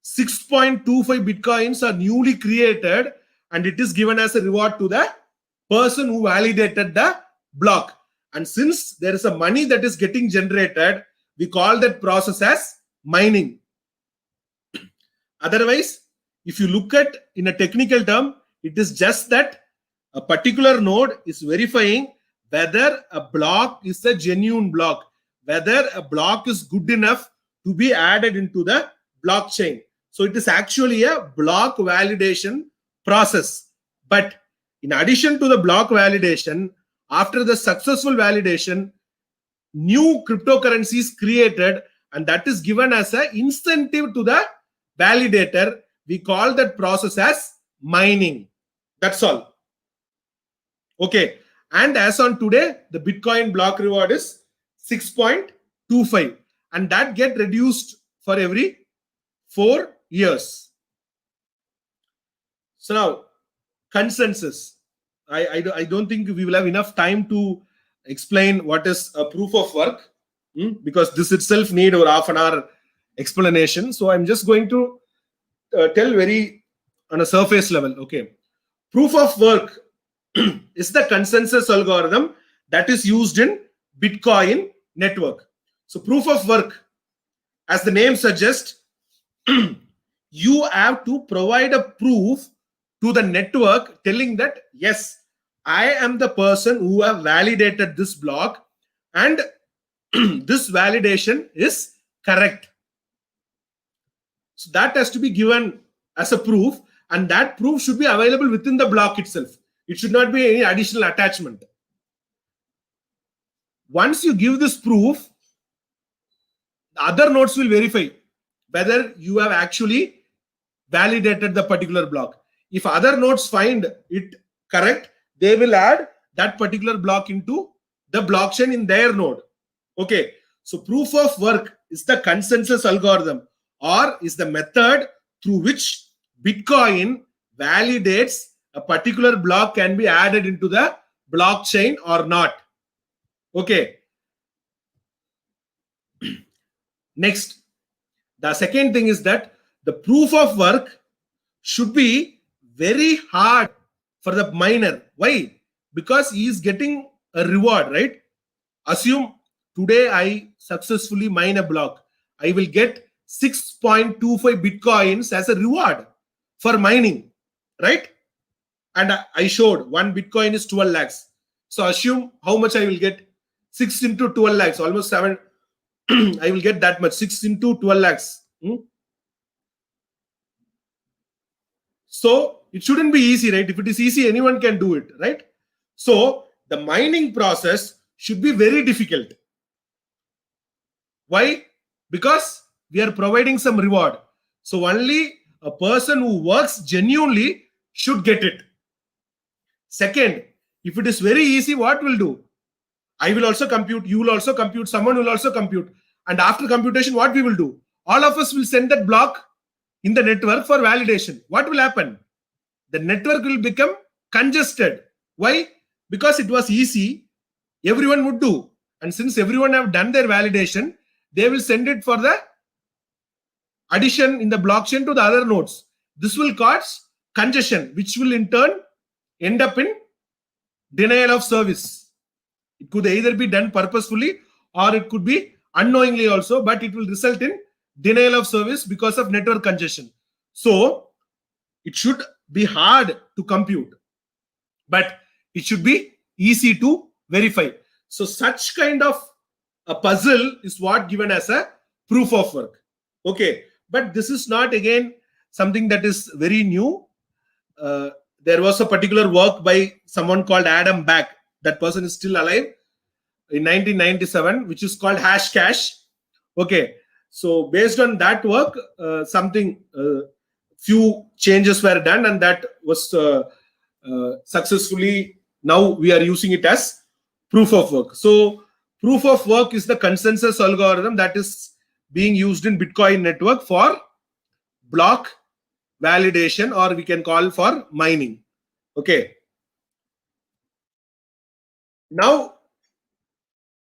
6.25 Bitcoins are newly created and it is given as a reward to the person who validated the block. And since there is a money that is getting generated, we call that process as mining. Otherwise, if you look at in a technical term, it is just that a particular node is verifying whether a block is a genuine block, whether a block is good enough to be added into the blockchain. So it is actually a block validation process. But in addition to the block validation, after the successful validation, new cryptocurrency is created and that is given as an incentive to the validator. We call that process as mining. That's all. Okay. And as on today, the Bitcoin block reward is 6.25 and that get reduced for every 4 years. So now, consensus. I don't think we will have enough time to explain what is a proof of work because this itself need over half an hour explanation. So I'm just going to tell very on a surface level. Okay. Proof of work is the consensus algorithm that is used in Bitcoin network. So proof of work, as the name suggests, you have to provide a proof to the network telling that, yes, I am the person who have validated this block and this validation is correct. So that has to be given as a proof and that proof should be available within the block itself. It should not be any additional attachment. Once you give this proof, the other nodes will verify whether you have actually validated the particular block. If other nodes find it correct, they will add that particular block into the blockchain in their node. Okay, so proof of work is the consensus algorithm, or is the method through which Bitcoin validates a particular block can be added into the blockchain or not. Okay. Next, the second thing is that the proof of work should be very hard for the miner. Why? Because he is getting a reward, right? Assume today I successfully mine a block. I will get 6.25 Bitcoins as a reward for mining, right? And I showed 1 Bitcoin is 12 lakhs. So assume how much I will get. 6 into 12 lakhs, almost 7. I will get that much. 6 into 12 lakhs. So it shouldn't be easy, right? If it is easy, anyone can do it, right? So the mining process should be very difficult. Why? Because we are providing some reward. So only a person who works genuinely should get it. Second, if it is very easy, what will do? I will also compute, you will also compute, someone will also compute. And after computation, what we will do? All of us will send that block in the network for validation. What will happen? The network will become congested. Why? Because it was easy, everyone would do. And since everyone have done their validation, they will send it for the addition in the blockchain to the other nodes. This will cause congestion, which will in turn end up in denial of service. It could either be done purposefully or it could be unknowingly also, but it will result in denial of service because of network congestion. So it should be hard to compute, but it should be easy to verify. So such kind of a puzzle is what given as a proof of work. Okay, but this is not again something that is very new. There was a particular work by someone called Adam Back. That person is still alive in 1997, which is called Hashcash. Okay, so based on that work, few changes were done, and that was successfully. Now we are using it as proof of work. So proof of work is the consensus algorithm that is being used in Bitcoin network for block validation, or we can call for mining. Okay. Now,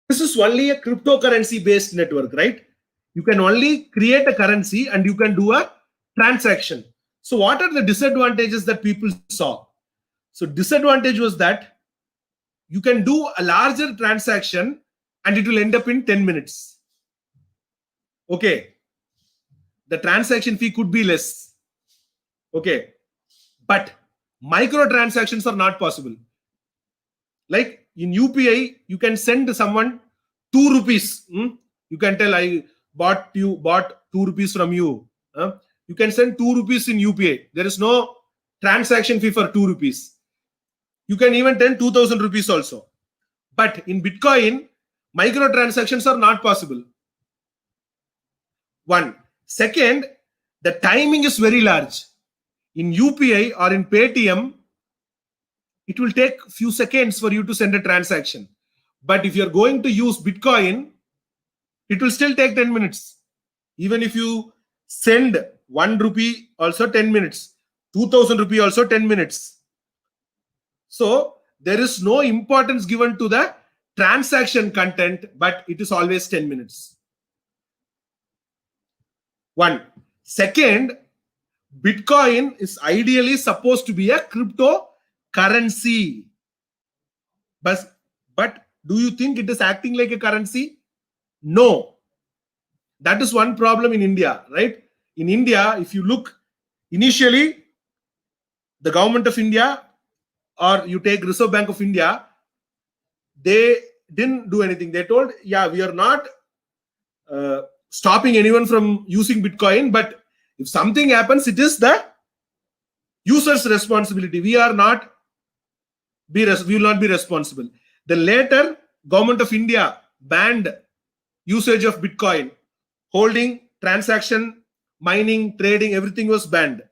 this is only a cryptocurrency based network, right? You can only create a currency and you can do a transaction. So what are the disadvantages that people saw? So disadvantage was that you can do a larger transaction and it will end up in 10 minutes. Okay. The transaction fee could be less. Okay. But micro transactions are not possible. Like in UPI, you can send someone 2 rupees. You can tell I bought 2 rupees from you. You can send 2 rupees in UPI. There is no transaction fee for 2 rupees. You can even send 2000 rupees also. But in Bitcoin, micro transactions are not possible. One. Second, the timing is very large. In UPI or in Paytm, it will take few seconds for you to send a transaction. But if you're going to use Bitcoin, it will still take 10 minutes. Even if you send 1 rupee, also 10 minutes. 2000 rupee, also 10 minutes. So there is no importance given to the transaction content, but it is always 10 minutes. One. Second, Bitcoin is ideally supposed to be a cryptocurrency. But do you think it is acting like a currency? No. That is one problem in India, right? In India, if you look, initially, the government of India, or you take Reserve Bank of India, they didn't do anything. They told, yeah, we are not stopping anyone from using Bitcoin, but if something happens, it is the user's responsibility. We will not be responsible. Then later, government of India banned usage of Bitcoin. Holding, transaction, mining, trading, everything was banned.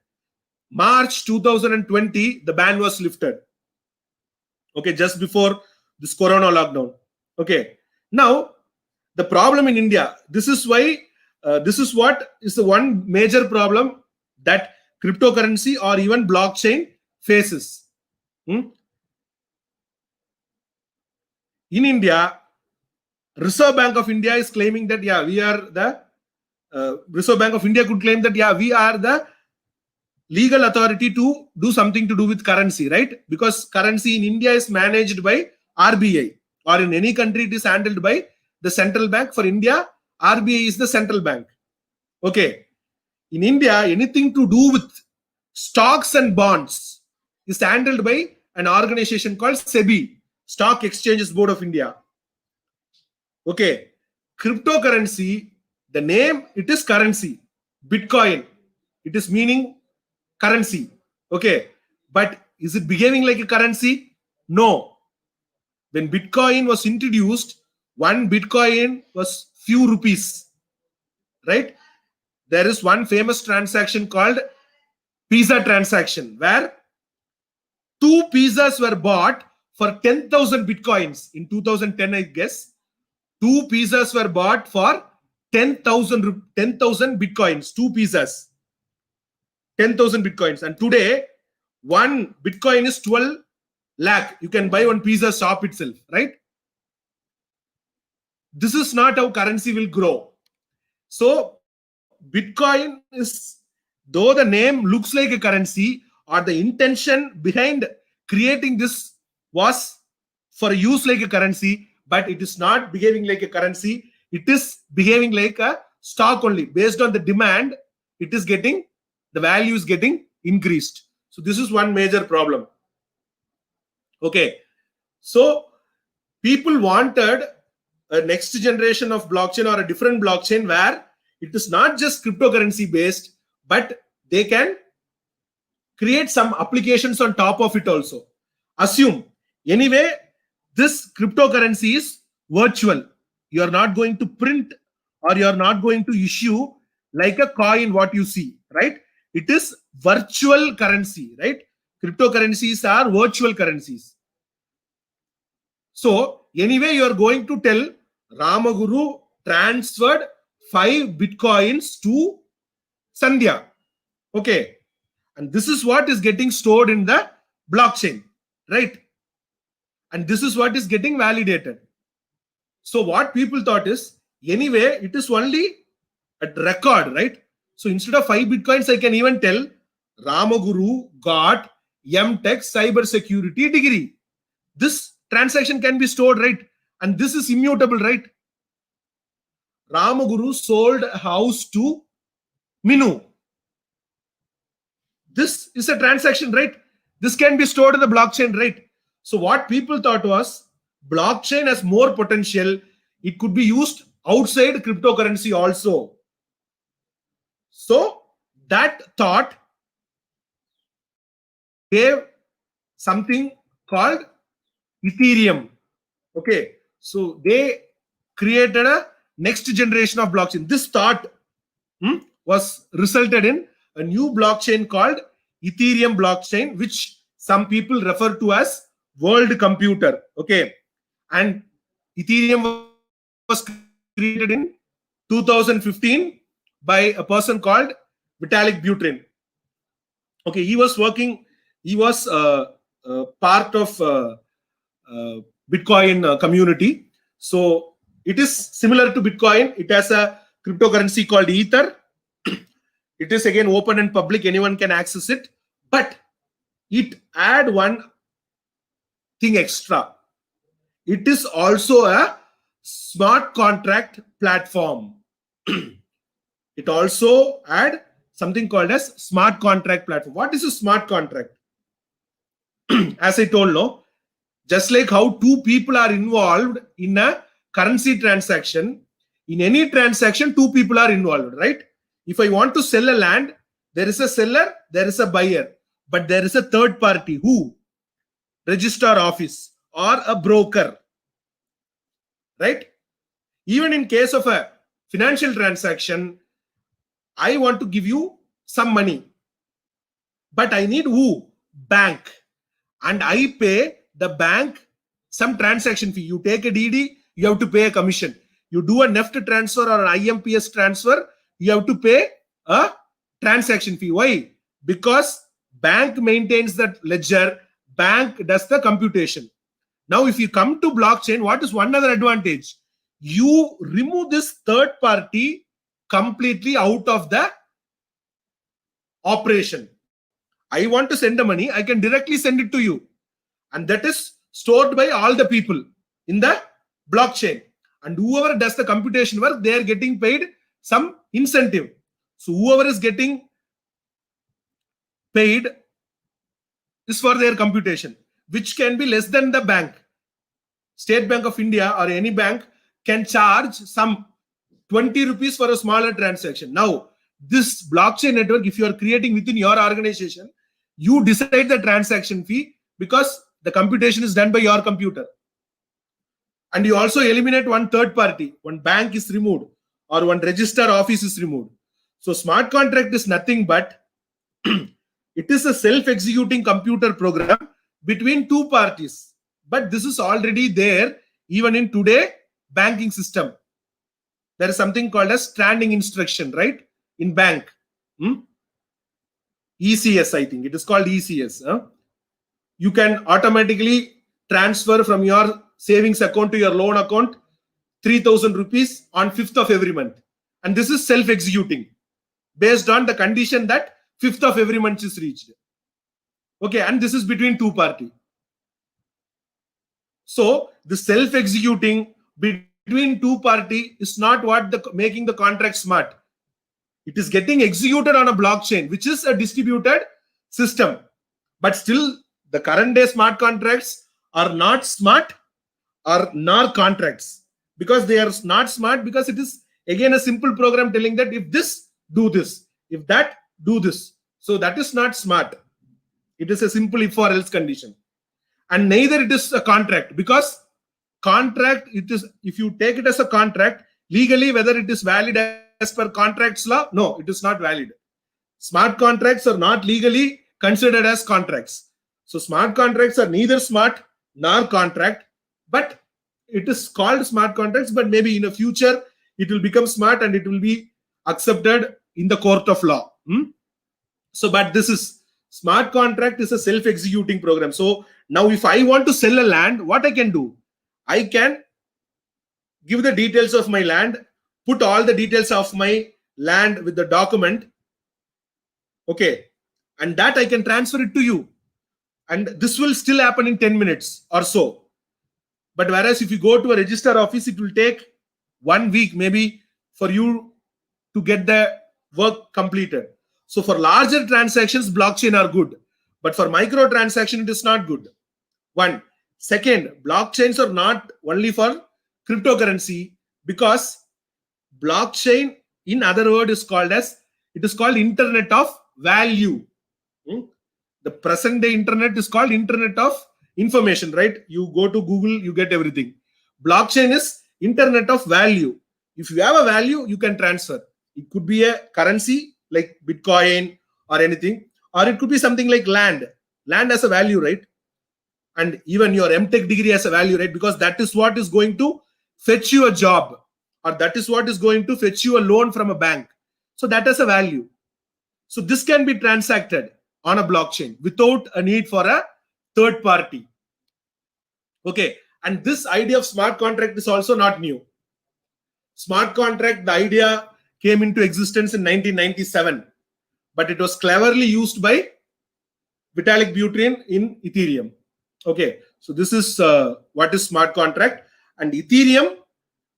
March 2020, the ban was lifted. Okay, just before this corona lockdown. Okay, now the problem in India, this is why, this is what is the one major problem that cryptocurrency or even blockchain faces. In India, Reserve Bank of India is claiming that, yeah, we are the, Reserve Bank of India could claim that, yeah, we are the legal authority to do something to do with currency, right? Because currency in India is managed by RBI, or in any country it is handled by the central bank. For India, RBI is the central bank. Okay. In India, anything to do with stocks and bonds is handled by an organization called SEBI, Stock Exchanges Board of India. Okay. Cryptocurrency, the name, it is currency. Bitcoin, it is meaning currency. Okay. But is it behaving like a currency? No. When Bitcoin was introduced, one Bitcoin was few rupees, right? There is one famous transaction called pizza transaction, where 2 pizzas were bought for 10,000 Bitcoins. In 2010, I guess, 2 pizzas were bought for 10,000 Bitcoins, 2 pizzas, 10,000 Bitcoins. And today, one Bitcoin is 12 lakh. You can buy one pizza shop itself, right? This is not how currency will grow. So Bitcoin is, though the name looks like a currency, or the intention behind creating this was for use like a currency, but it is not behaving like a currency. It is behaving like a stock only. Based on the demand, it is getting, the value is getting increased. So this is one major problem. Okay. So people wanted a next generation of blockchain, or a different blockchain where it is not just cryptocurrency based, but they can create some applications on top of it also. Assume, anyway, this cryptocurrency is virtual. You are not going to print, or you are not going to issue like a coin what you see, right? It is virtual currency, right? Cryptocurrencies are virtual currencies. So anyway, you are going to tell Ramaguru transferred 5 Bitcoins to Sandhya. Okay. And this is what is getting stored in the blockchain, right? And this is what is getting validated. So what people thought is, anyway, it is only a record, right? So instead of 5 Bitcoins, I can even tell Ramaguru got M.Tech cybersecurity degree. This transaction can be stored, right? And this is immutable, right? Ramaguru sold a house to Minu. This is a transaction, right? This can be stored in the blockchain, right? So what people thought was, blockchain has more potential. It could be used outside cryptocurrency also. So that thought gave something called Ethereum. Okay. So they created a next generation of blockchain. This thought was resulted in a new blockchain called Ethereum blockchain, which some people refer to as world computer. Okay. And Ethereum was created in 2015 by a person called Vitalik Buterin. Okay. He was working, he was part of Bitcoin community. So it is similar to Bitcoin. It has a cryptocurrency called Ether. It is again open and public. Anyone can access it. But it add one thing extra. It is also a smart contract platform. It also add something called as smart contract platform. What is a smart contract? As I told, no, just like how 2 people are involved in a currency transaction, in any transaction, 2 people are involved, right? If I want to sell a land, there is a seller, there is a buyer, but there is a third party. Who? Registrar office or a broker, right? Even in case of a financial transaction, I want to give you some money. but I need who? Bank. And I pay the bank some transaction fee. You take a DD, you have to pay a commission. You do a NEFT transfer or an IMPS transfer, you have to pay a transaction fee. Why? Because bank maintains that ledger, bank does the computation. Now, if you come to blockchain, what is one other advantage? You remove this third party completely out of the operation. I want to send the money, I can directly send it to you. And that is stored by all the people in the blockchain. And whoever does the computation work, they are getting paid some incentive. So whoever is getting paid is for their computation, which can be less than the bank. State Bank of India or any bank can charge some 20 rupees for a smaller transaction. Now, this blockchain network, if you are creating within your organization, you decide the transaction fee because the computation is done by your computer. And you also eliminate one third party. One bank is removed or one register office is removed. So smart contract is nothing but it is a self-executing computer program between two parties. But this is already there even in today banking system. There is something called as standing instruction, right? In bank. ECS, I think. It is called ECS. You can automatically transfer from your savings account to your loan account 3,000 rupees on 5th of every month. And this is self-executing based on the condition that 5th of every month is reached. Okay, and this is between two parties. So the self-executing between two parties is not what making the contract smart. It is getting executed on a blockchain, which is a distributed system. But still, the current day smart contracts are not smart or nor contracts, because they are not smart because it is again a simple program telling that if this, do this, if that, do this. So that is not smart. It is a simple if or else condition. And neither it is a contract, because contract, it is, if you take it as a contract, legally whether it is valid as per contracts law, no, it is not valid. Smart contracts are not legally considered as contracts. So smart contracts are neither smart nor contract, but it is called smart contracts, but maybe in the future it will become smart and it will be accepted in the court of law. So, but this is smart contract is a self-executing program. So now if I want to sell a land, what I can do? I can give the details of my land, put all the details of my land with the document. Okay. And that I can transfer it to you. And this will still happen in 10 minutes or so. But whereas if you go to a register office, it will take 1 week maybe for you to get the work completed. So for larger transactions, blockchain are good. But for micro transaction, it is not good. One. Second, blockchains are not only for cryptocurrency, because blockchain, in other word, is called as, it is called Internet of Value. The present day internet is called Internet of Information, right? You go to Google, you get everything. Blockchain is Internet of Value. If you have a value, you can transfer. It could be a currency like Bitcoin or anything, or it could be something like land. Land has a value, right? And even your MTech degree has a value, right? Because that is what is going to fetch you a job, or that is what is going to fetch you a loan from a bank. So that has a value. So this can be transacted on a blockchain without a need for a third party. Okay. And this idea of smart contract is also not new. Smart contract, the idea came into existence in 1997, but it was cleverly used by Vitalik Buterin in Ethereum. Okay, so this is what is smart contract. And Ethereum,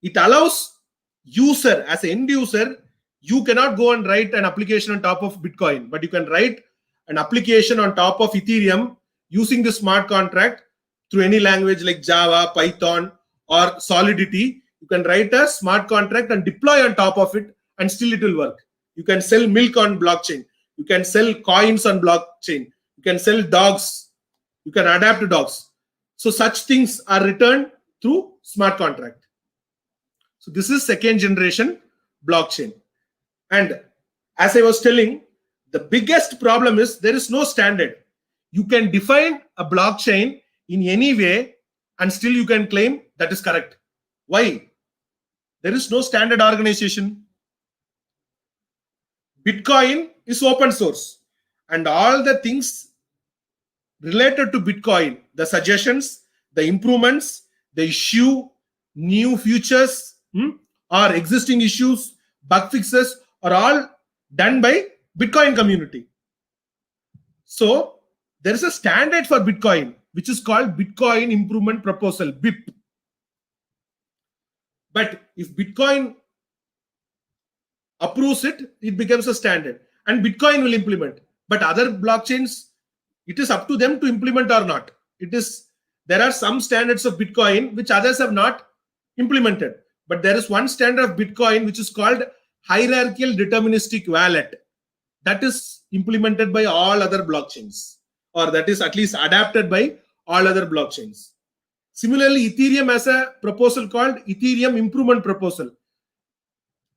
it allows user, as an end user, you cannot go and write an application on top of Bitcoin, but you can write an application on top of Ethereum using the smart contract through any language like Java, Python, or Solidity. You can write a smart contract and deploy on top of it, and still it will work. You can sell milk on blockchain. You can sell coins on blockchain. You can sell dogs. You can adapt to dogs. So such things are returned through smart contract. So this is second generation blockchain. And as I was telling, The biggest problem is there is no standard. You can define a blockchain in any way and still you can claim that is correct. Why? There is no standard organization. Bitcoin is open source, and all the things related to Bitcoin, the suggestions, the improvements, the issue, new features, or existing issues, bug fixes are all done by Bitcoin community. So there is a standard for Bitcoin, which is called Bitcoin Improvement Proposal, BIP. But if Bitcoin approves it, it becomes a standard, and Bitcoin will implement. But other blockchains, it is up to them to implement or not. There are some standards of Bitcoin which others have not implemented. But there is one standard of Bitcoin which is called hierarchical deterministic wallet. That is implemented by all other blockchains, or that is at least adapted by all other blockchains. Similarly, Ethereum has a proposal called Ethereum Improvement Proposal.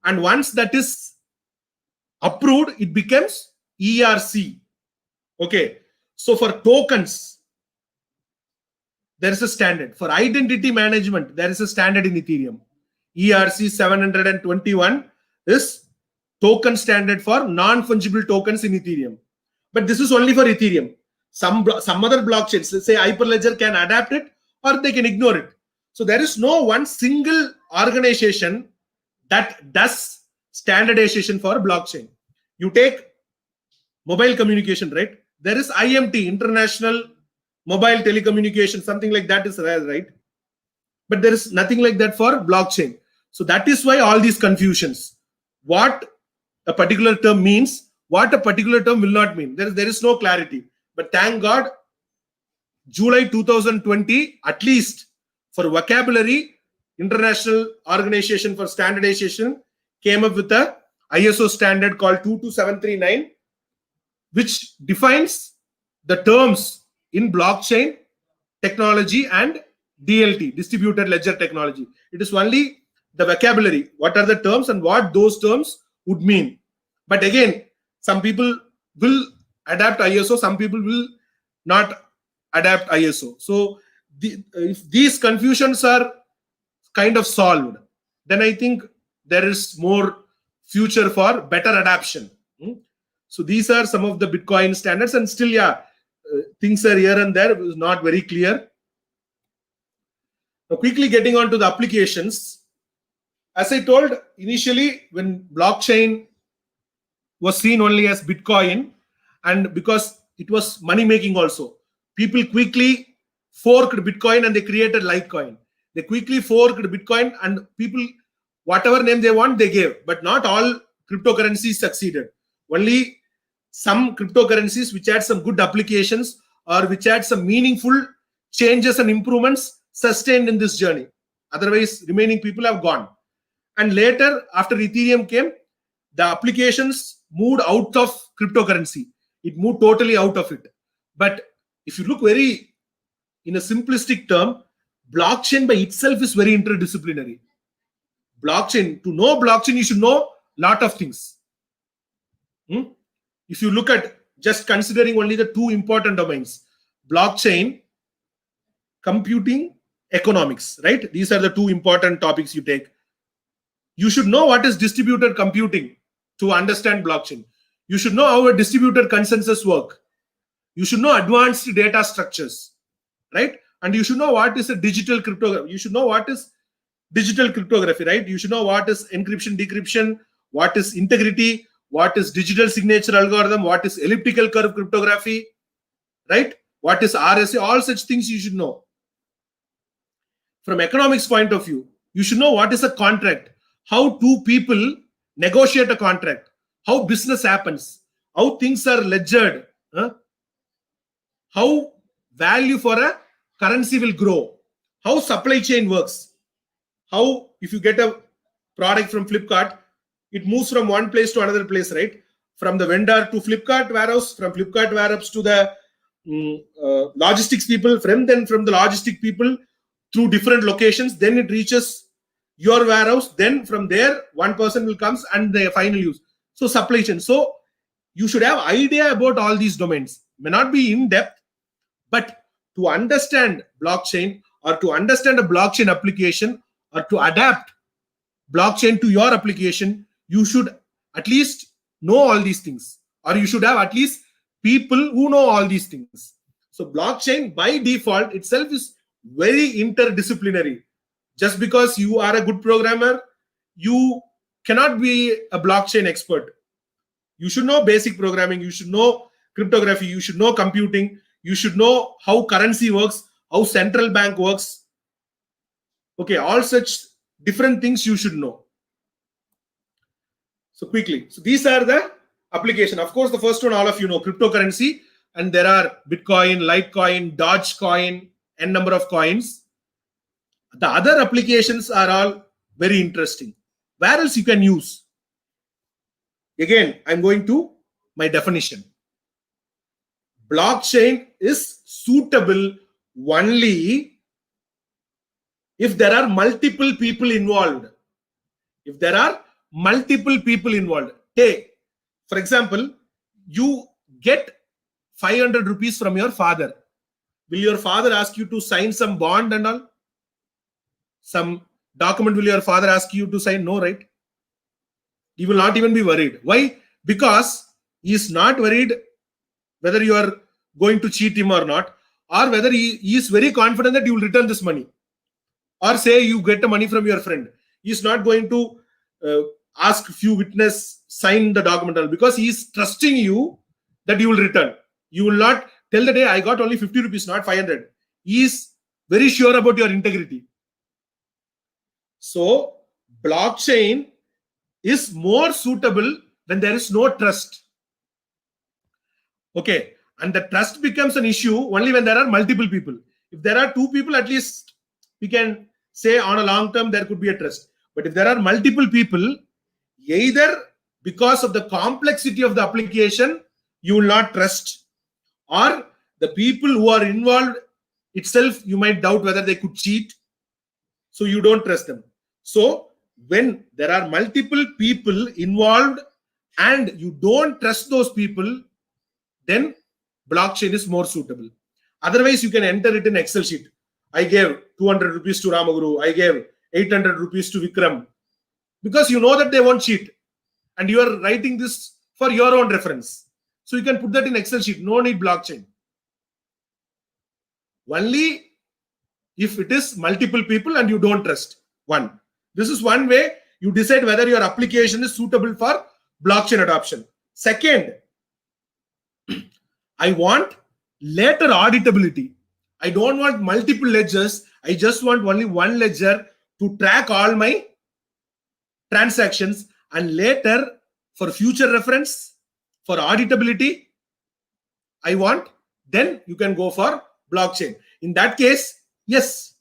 And once that is approved, it becomes ERC. Okay. So for tokens, there is a standard. For identity management, there is a standard in Ethereum. ERC 721 is token standard for non-fungible tokens in Ethereum. But this is only for Ethereum. Some other blockchains, let's say Hyperledger, can adapt it or they can ignore it. So there is no one single organization that does standardization for blockchain. You take mobile communication, right? There is IMT, International Mobile Telecommunication, something like that is right. But there is nothing like that for blockchain. So that is why all these confusions. What a particular term means, what a particular term will not mean. There is no clarity. But thank God, July 2020, at least for vocabulary, International Organization for Standardization came up with a ISO standard called 22739, which defines the terms in blockchain technology and DLT, distributed ledger technology. It is only the vocabulary, what are the terms and what those terms would mean. But again, some people will adapt ISO, some people will not adapt ISO. So if these confusions are kind of solved, then I think there is more future for better adaptation. So these are some of the Bitcoin standards, and still, things are here and there. It was not very clear. Now, quickly getting on to the applications. As I told initially, when blockchain was seen only as Bitcoin, and because it was money making also, people quickly forked Bitcoin and they created Litecoin. They quickly forked Bitcoin and people, whatever name they want, they gave. But not all cryptocurrencies succeeded. Only some cryptocurrencies which had some good applications or which had some meaningful changes and improvements sustained in this journey. Otherwise, remaining people have gone. And later, after Ethereum came, the applications moved out of cryptocurrency. It moved totally out of it. But if you look very in a simplistic term, blockchain by itself is very interdisciplinary. Blockchain, to know blockchain, you should know a lot of things. If you look at just considering only the two important domains, blockchain, computing, economics, right? These are the two important topics you take. You should know what is distributed computing to understand blockchain. You should know how a distributed consensus work. You should know advanced data structures, right? And you should know what is a digital cryptography. You should know what is digital cryptography, right? You should know what is encryption, decryption, what is integrity, what is digital signature algorithm, what is elliptical curve cryptography, right? What is RSA, all such things you should know. From economics point of view, you should know what is a contract, how two people negotiate a contract, how business happens, how things are ledgered, how value for a currency will grow, how supply chain works, how if you get a product from Flipkart, it moves from one place to another place, right? From the vendor to Flipkart warehouse, from Flipkart warehouse to the logistics people, from the logistic people through different locations, then it reaches your warehouse, then from there one person will comes and the final use. So supply chain. So you should have idea about all these domains. May not be in depth, but to understand blockchain or to understand a blockchain application or to adapt blockchain to your application, you should at least know all these things, or you should have at least people who know all these things. So blockchain by default itself is very interdisciplinary. Just because you are a good programmer, you cannot be a blockchain expert. You should know basic programming, you should know cryptography, you should know computing, you should know how currency works, how central bank works. Okay, all such different things you should know. So quickly, so these are the application. Of course, the first one all of you know, cryptocurrency, and there are Bitcoin, Litecoin, Dogecoin, n number of coins. The other applications are all very interesting. Where else you can use? Again, I'm going to my definition. Blockchain is suitable only if there are multiple people involved. If there are multiple people involved. Take, for example, you get 500 rupees from your father. Will your father ask you to sign some bond and all? Some document will your father ask you to sign? No, right? He will not even be worried. Why? Because he is not worried whether you are going to cheat him or not, or whether he is very confident that you will return this money. Or say you get the money from your friend. He is not going to ask few witness sign the document, because he is trusting you that you will return. You will not tell the day I got only 50 rupees, not 500. He is very sure about your integrity. So blockchain is more suitable when there is no trust. Okay, and the trust becomes an issue only when there are multiple people. If there are two people, at least we can say on a long term there could be a trust. But if there are multiple people, either because of the complexity of the application, you will not trust, or the people who are involved itself, you might doubt whether they could cheat, so you don't trust them. So when there are multiple people involved and you don't trust those people, then blockchain is more suitable. Otherwise, you can enter it in Excel sheet. I gave 200 rupees to Ramaguru. I gave 800 rupees to Vikram. Because you know that they won't cheat. And you are writing this for your own reference. So you can put that in Excel sheet. No need blockchain. Only if it is multiple people and you don't trust. One. This is one way you decide whether your application is suitable for blockchain adoption. Second, I want later auditability. I don't want multiple ledgers. I just want only one ledger to track all my transactions, and later for future reference, for auditability, I want, then you can go for blockchain. In that case, yes,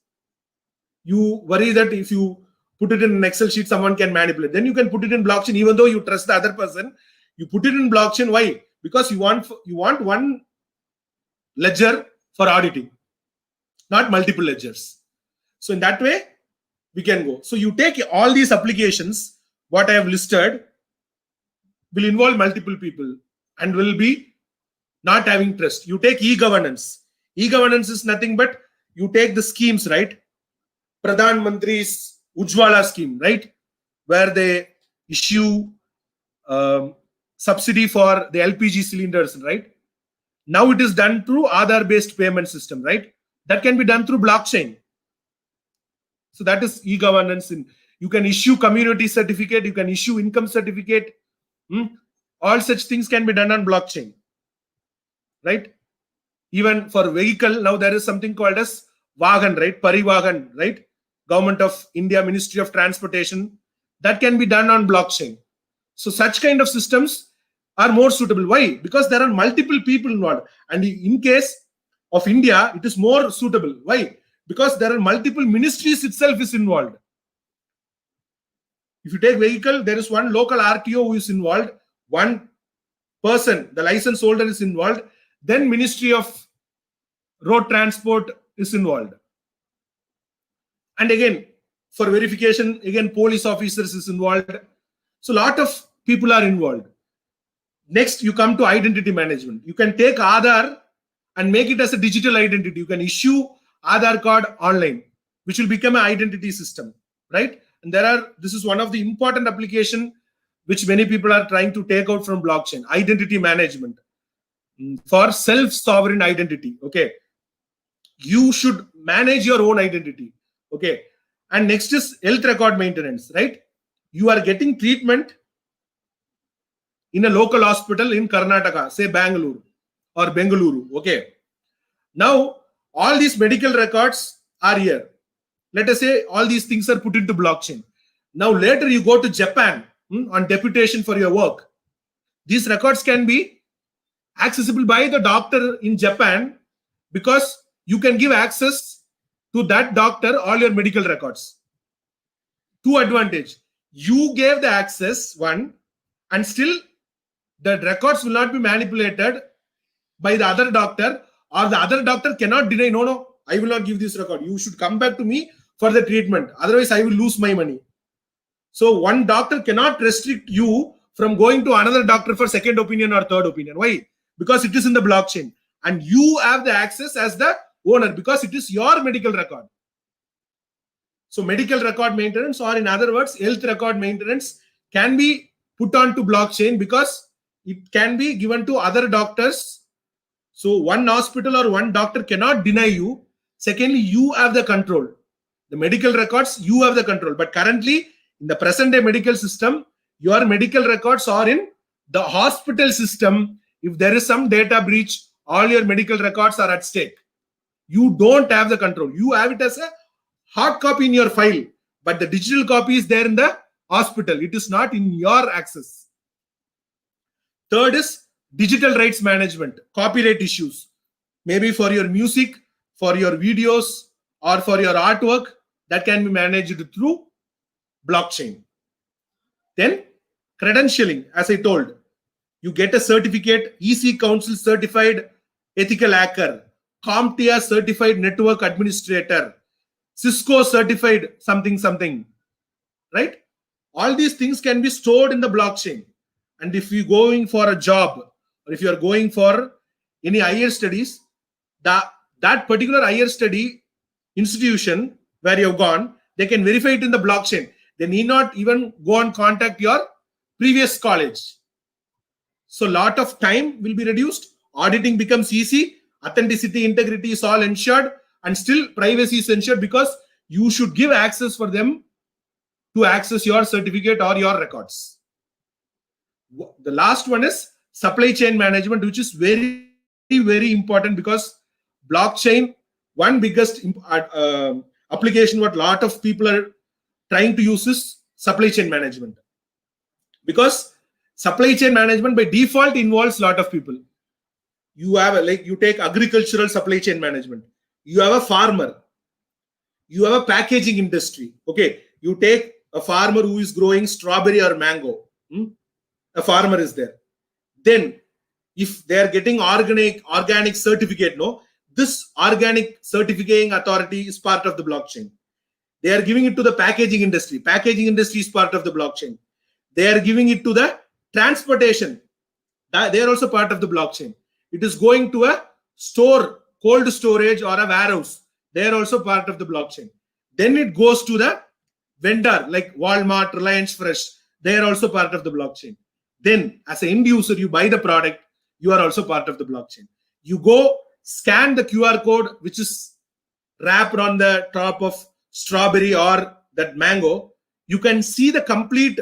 you worry that if you put it in an Excel sheet, someone can manipulate. Then you can put it in blockchain, even though you trust the other person. You put it in blockchain. Why? Because you want one ledger for auditing, not multiple ledgers. So in that way, we can go. So you take all these applications, what I have listed, will involve multiple people and will be not having trust. You take e-governance. E-governance is nothing but you take the schemes, right? Pradhan Mantri's Ujjwala scheme, right? Where they issue subsidy for the LPG cylinders, right? Now it is done through Aadhaar-based payment system, right? That can be done through blockchain. So that is e-governance. You can issue community certificate, you can issue income certificate. All such things can be done on blockchain, right? Even for vehicle, now there is something called as Vahan, right? Parivahan, right? Government of India, Ministry of Transportation. That can be done on blockchain. So such kind of systems are more suitable. Why? Because there are multiple people involved. And in case of India, it is more suitable. Why? Because there are multiple ministries itself is involved. If you take vehicle, there is one local RTO who is involved. One person, the license holder is involved. Then Ministry of Road Transport is involved. And again, for verification, again, police officers is involved. So a lot of people are involved. Next, you come to identity management. You can take Aadhaar and make it as a digital identity. You can issue Aadhaar card online, which will become an identity system, right? And this is one of the important application which many people are trying to take out from blockchain, identity management for self-sovereign identity. Okay. You should manage your own identity. Okay. And next is health record maintenance, right? You are getting treatment in a local hospital in Karnataka, say Bangalore or Bengaluru. Okay. Now, all these medical records are here. Let us say all these things are put into blockchain. Now, later you go to Japan on deputation for your work. These records can be accessible by the doctor in Japan because you can give access to that doctor all your medical records. Two advantage. You gave the access, one, and still the records will not be manipulated by the other doctor, or the other doctor cannot deny, no, I will not give this record. You should come back to me for the treatment. Otherwise, I will lose my money. So one doctor cannot restrict you from going to another doctor for second opinion or third opinion. Why? Because it is in the blockchain and you have the access as the owner because it is your medical record. So medical record maintenance, or in other words, health record maintenance can be put onto blockchain because it can be given to other doctors. So one hospital or one doctor cannot deny you. Secondly, you have the control. The medical records, you have the control. But currently, in the present day medical system, your medical records are in the hospital system. If there is some data breach, all your medical records are at stake. You don't have the control. You have it as a hard copy in your file, but the digital copy is there in the hospital. It is not in your access. Third is digital rights management, copyright issues. Maybe for your music, for your videos, or for your artwork, that can be managed through blockchain. Then credentialing, as I told, you get a certificate, EC Council certified ethical hacker, CompTIA certified network administrator, Cisco certified something, right? All these things can be stored in the blockchain. And if you're going for a job, or if you're going for any higher studies, that particular higher study institution where you've gone, they can verify it in the blockchain. They need not even go and contact your previous college. So a lot of time will be reduced. Auditing becomes easy. Authenticity, integrity is all ensured, and still privacy is ensured because you should give access for them to access your certificate or your records. The last one is supply chain management, which is very, very important because blockchain, one biggest application what a lot of people are trying to use is supply chain management. Because supply chain management by default involves a lot of people. You have you take agricultural supply chain management. You have a farmer. You have a packaging industry. Okay, you take a farmer who is growing strawberry or mango. A farmer is there. Then, if they are getting organic certificate, this organic certifying authority is part of the blockchain. They are giving it to the packaging industry. Packaging industry is part of the blockchain. They are giving it to the transportation. They are also part of the blockchain. It is going to a store, cold storage or a warehouse. They are also part of the blockchain. Then it goes to the vendor like Walmart, Reliance Fresh. They are also part of the blockchain. Then as an end user, you buy the product, you are also part of the blockchain. You go scan the QR code, which is wrapped on the top of strawberry or that mango. You can see the complete,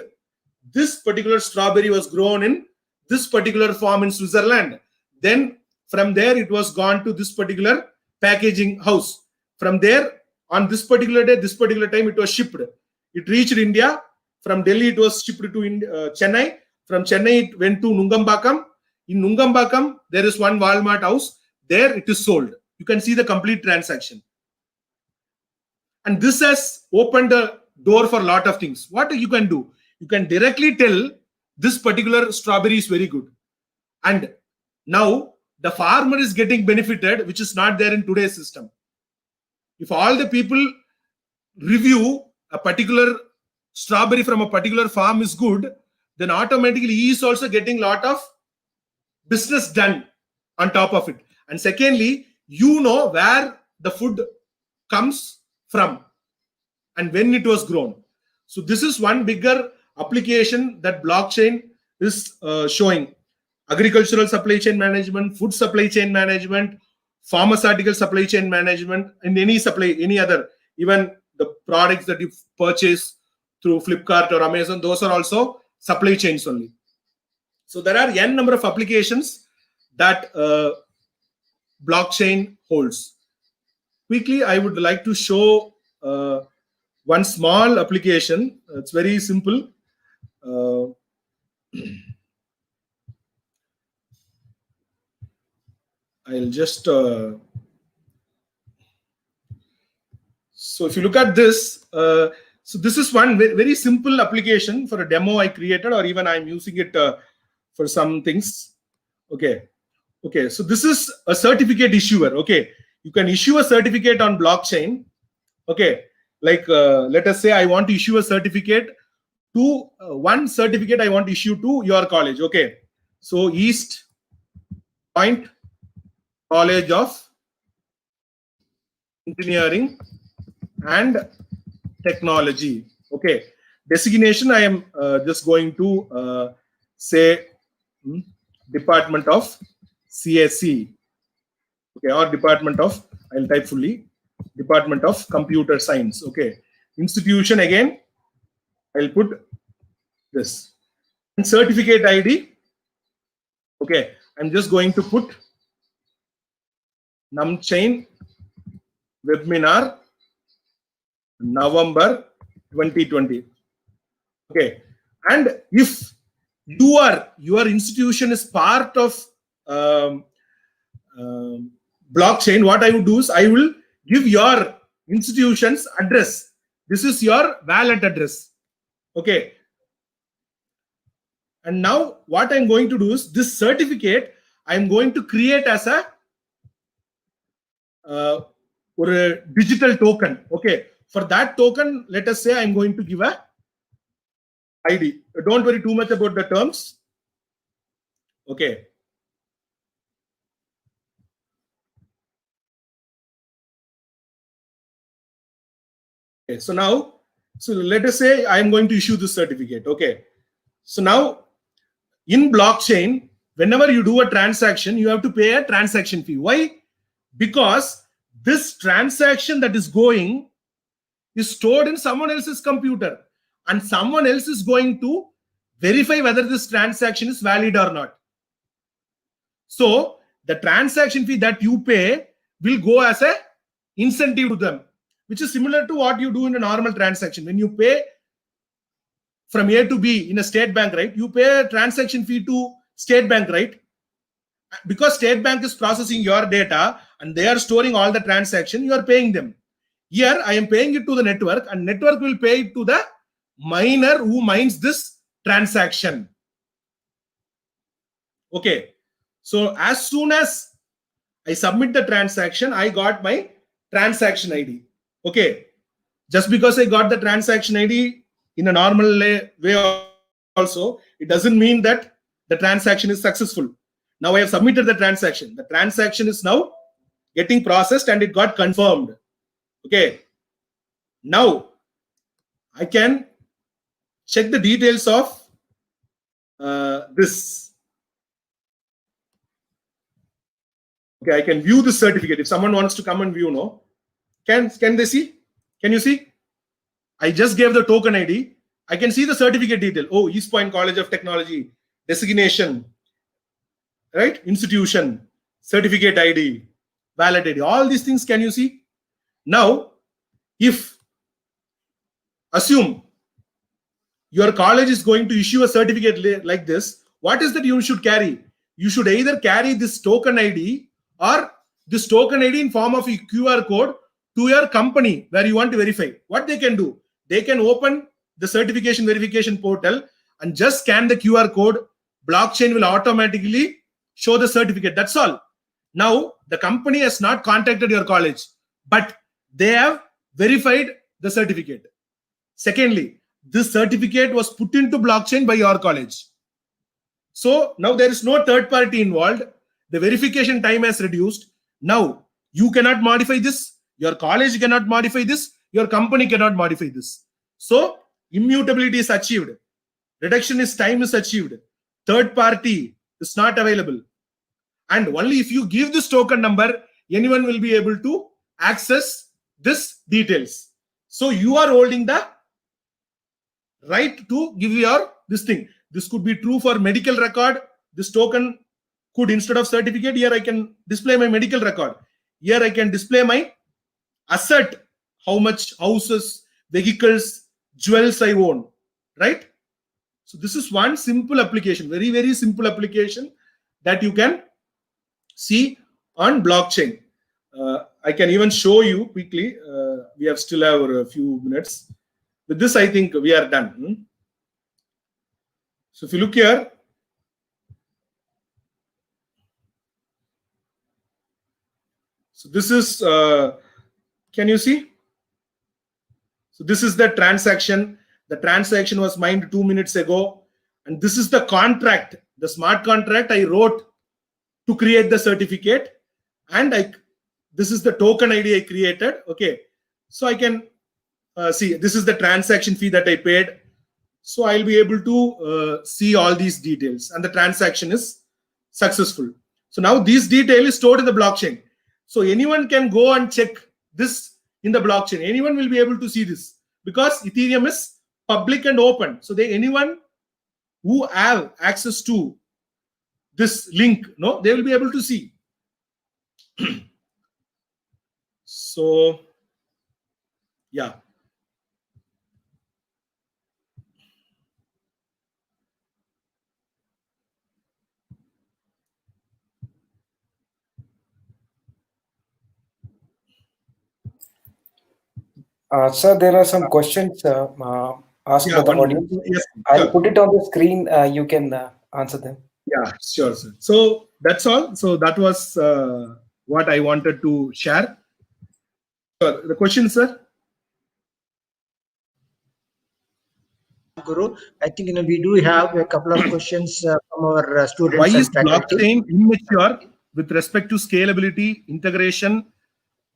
this particular strawberry was grown in this particular farm in Switzerland. Then from there, it was gone to this particular packaging house. From there, on this particular day, this particular time, it was shipped. It reached India. From Delhi, it was shipped to Chennai. From Chennai, it went to Nungambakam. In Nungambakam, there is one Walmart house. There, it is sold. You can see the complete transaction. And this has opened the door for a lot of things. What you can do? You can directly tell this particular strawberry is very good. And now the farmer is getting benefited, which is not there in today's system. If all the people review a particular strawberry from a particular farm is good, then automatically he is also getting a lot of business done on top of it. And secondly, you know where the food comes from and when it was grown. So this is one bigger application that blockchain is showing. Agricultural supply chain management, food supply chain management, pharmaceutical supply chain management, and any other, even the products that you purchase through Flipkart or Amazon, those are also supply chains only. So there are n number of applications that blockchain holds. Quickly, I would like to show one small application. It's very simple. I'll just so if you look at this, so this is one very simple application for a demo I created, or even I'm using it for some things. Okay, so this is a certificate issuer. Okay, you can issue a certificate on blockchain. Okay, like let us say I want to issue a certificate to one certificate I want to issue to your college. Okay, so East Point College of Engineering and Technology. Okay, designation I am just going to say Department of CSE. Okay, or Department of, I'll type fully, Department of Computer Science. Okay, institution again, I'll put this. And certificate ID. Okay, I'm just going to put NumChain webinar November 2020. Okay, and if your institution is part of blockchain, what I would do is I will give your institution's address. This is your wallet address. Okay, and now what I'm going to do is this certificate I'm going to create as a or a digital token. Okay, for that token, let us say I'm going to give a ID. Don't worry too much about the terms. Okay. Okay, so now, so let us say I'm going to issue this certificate. Okay, so now in blockchain, whenever you do a transaction, you have to pay a transaction fee. Why? Because this transaction that is going is stored in someone else's computer, and someone else is going to verify whether this transaction is valid or not. So the transaction fee that you pay will go as a incentive to them, which is similar to what you do in a normal transaction. When you pay from A to B in a state bank, right? You pay a transaction fee to State Bank, right? Because State Bank is processing your data and they are storing all the transaction, you are paying them. Here I am paying it to the network, and network will pay it to the miner who mines this transaction. Okay, so as soon as I submit the transaction, I got my transaction ID. Okay, just because I got the transaction ID in a normal way also, it doesn't mean that the transaction is successful. Now I have submitted the transaction. The transaction is now getting processed and it got confirmed. Okay, now I can check the details of this. Okay, I can view the certificate. If someone wants to come and view, no, can they see? Can you see? I just gave the token ID. I can see the certificate detail. Oh, East Point College of Technology, designation, right? Institution, certificate ID, valid ID. All these things can you see? Now, if assume your college is going to issue a certificate like this, what is that you should carry? You should either carry this token ID or this token ID in form of a QR code to your company where you want to verify. What they can do, they can open the certification verification portal and just scan the QR code. Blockchain will automatically show the certificate. That's all. Now, the company has not contacted your college, but they have verified the certificate. Secondly, this certificate was put into blockchain by your college. So now there is no third party involved. The verification time has reduced. Now you cannot modify this. Your college cannot modify this. Your company cannot modify this. So immutability is achieved. Reduction is time is achieved. Third party is not available. And only if you give this token number, anyone will be able to access this details. So you are holding the right to give your this thing. This could be true for medical record. This token could, instead of certificate, here I can display my medical record. Here I can display my asset, how much houses, vehicles, jewels I own, right? So this is one simple application, very, very simple application that you can see on blockchain. I can even show you quickly. We have still have a few minutes. With this, I think we are done. So if you look here, so this is, can you see? So this is the transaction. The transaction was mined 2 minutes ago. And this is the contract, the smart contract I wrote to create the certificate. And this is the token ID I created. Okay. So I can see, this is the transaction fee that I paid. So I'll be able to see all these details, and the transaction is successful. So now this detail is stored in the blockchain. So anyone can go and check this in the blockchain. Anyone will be able to see this because Ethereum is public and open. So anyone who have access to this link, they will be able to see. So yeah. Sir, there are some questions asked by the audience. Yes, I'll put it on the screen. You can answer them. Yeah, sure, sir. So that's all. So that was what I wanted to share. The question, sir? Guru, I think we do have a couple of questions from our students. Why is and faculty. blockchain immature with respect to scalability, integration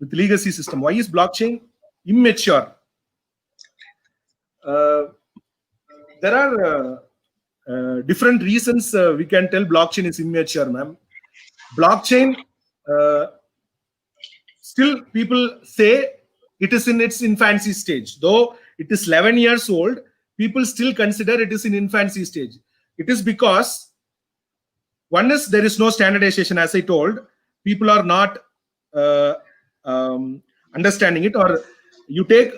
with legacy system? Why is blockchain immature? There are different reasons we can tell blockchain is immature, ma'am. Blockchain, still people say it is in its infancy stage. Though it is 11 years old, people still consider it is in infancy stage. It is because, one is there is no standardization, as I told. People are not understanding it. Or you take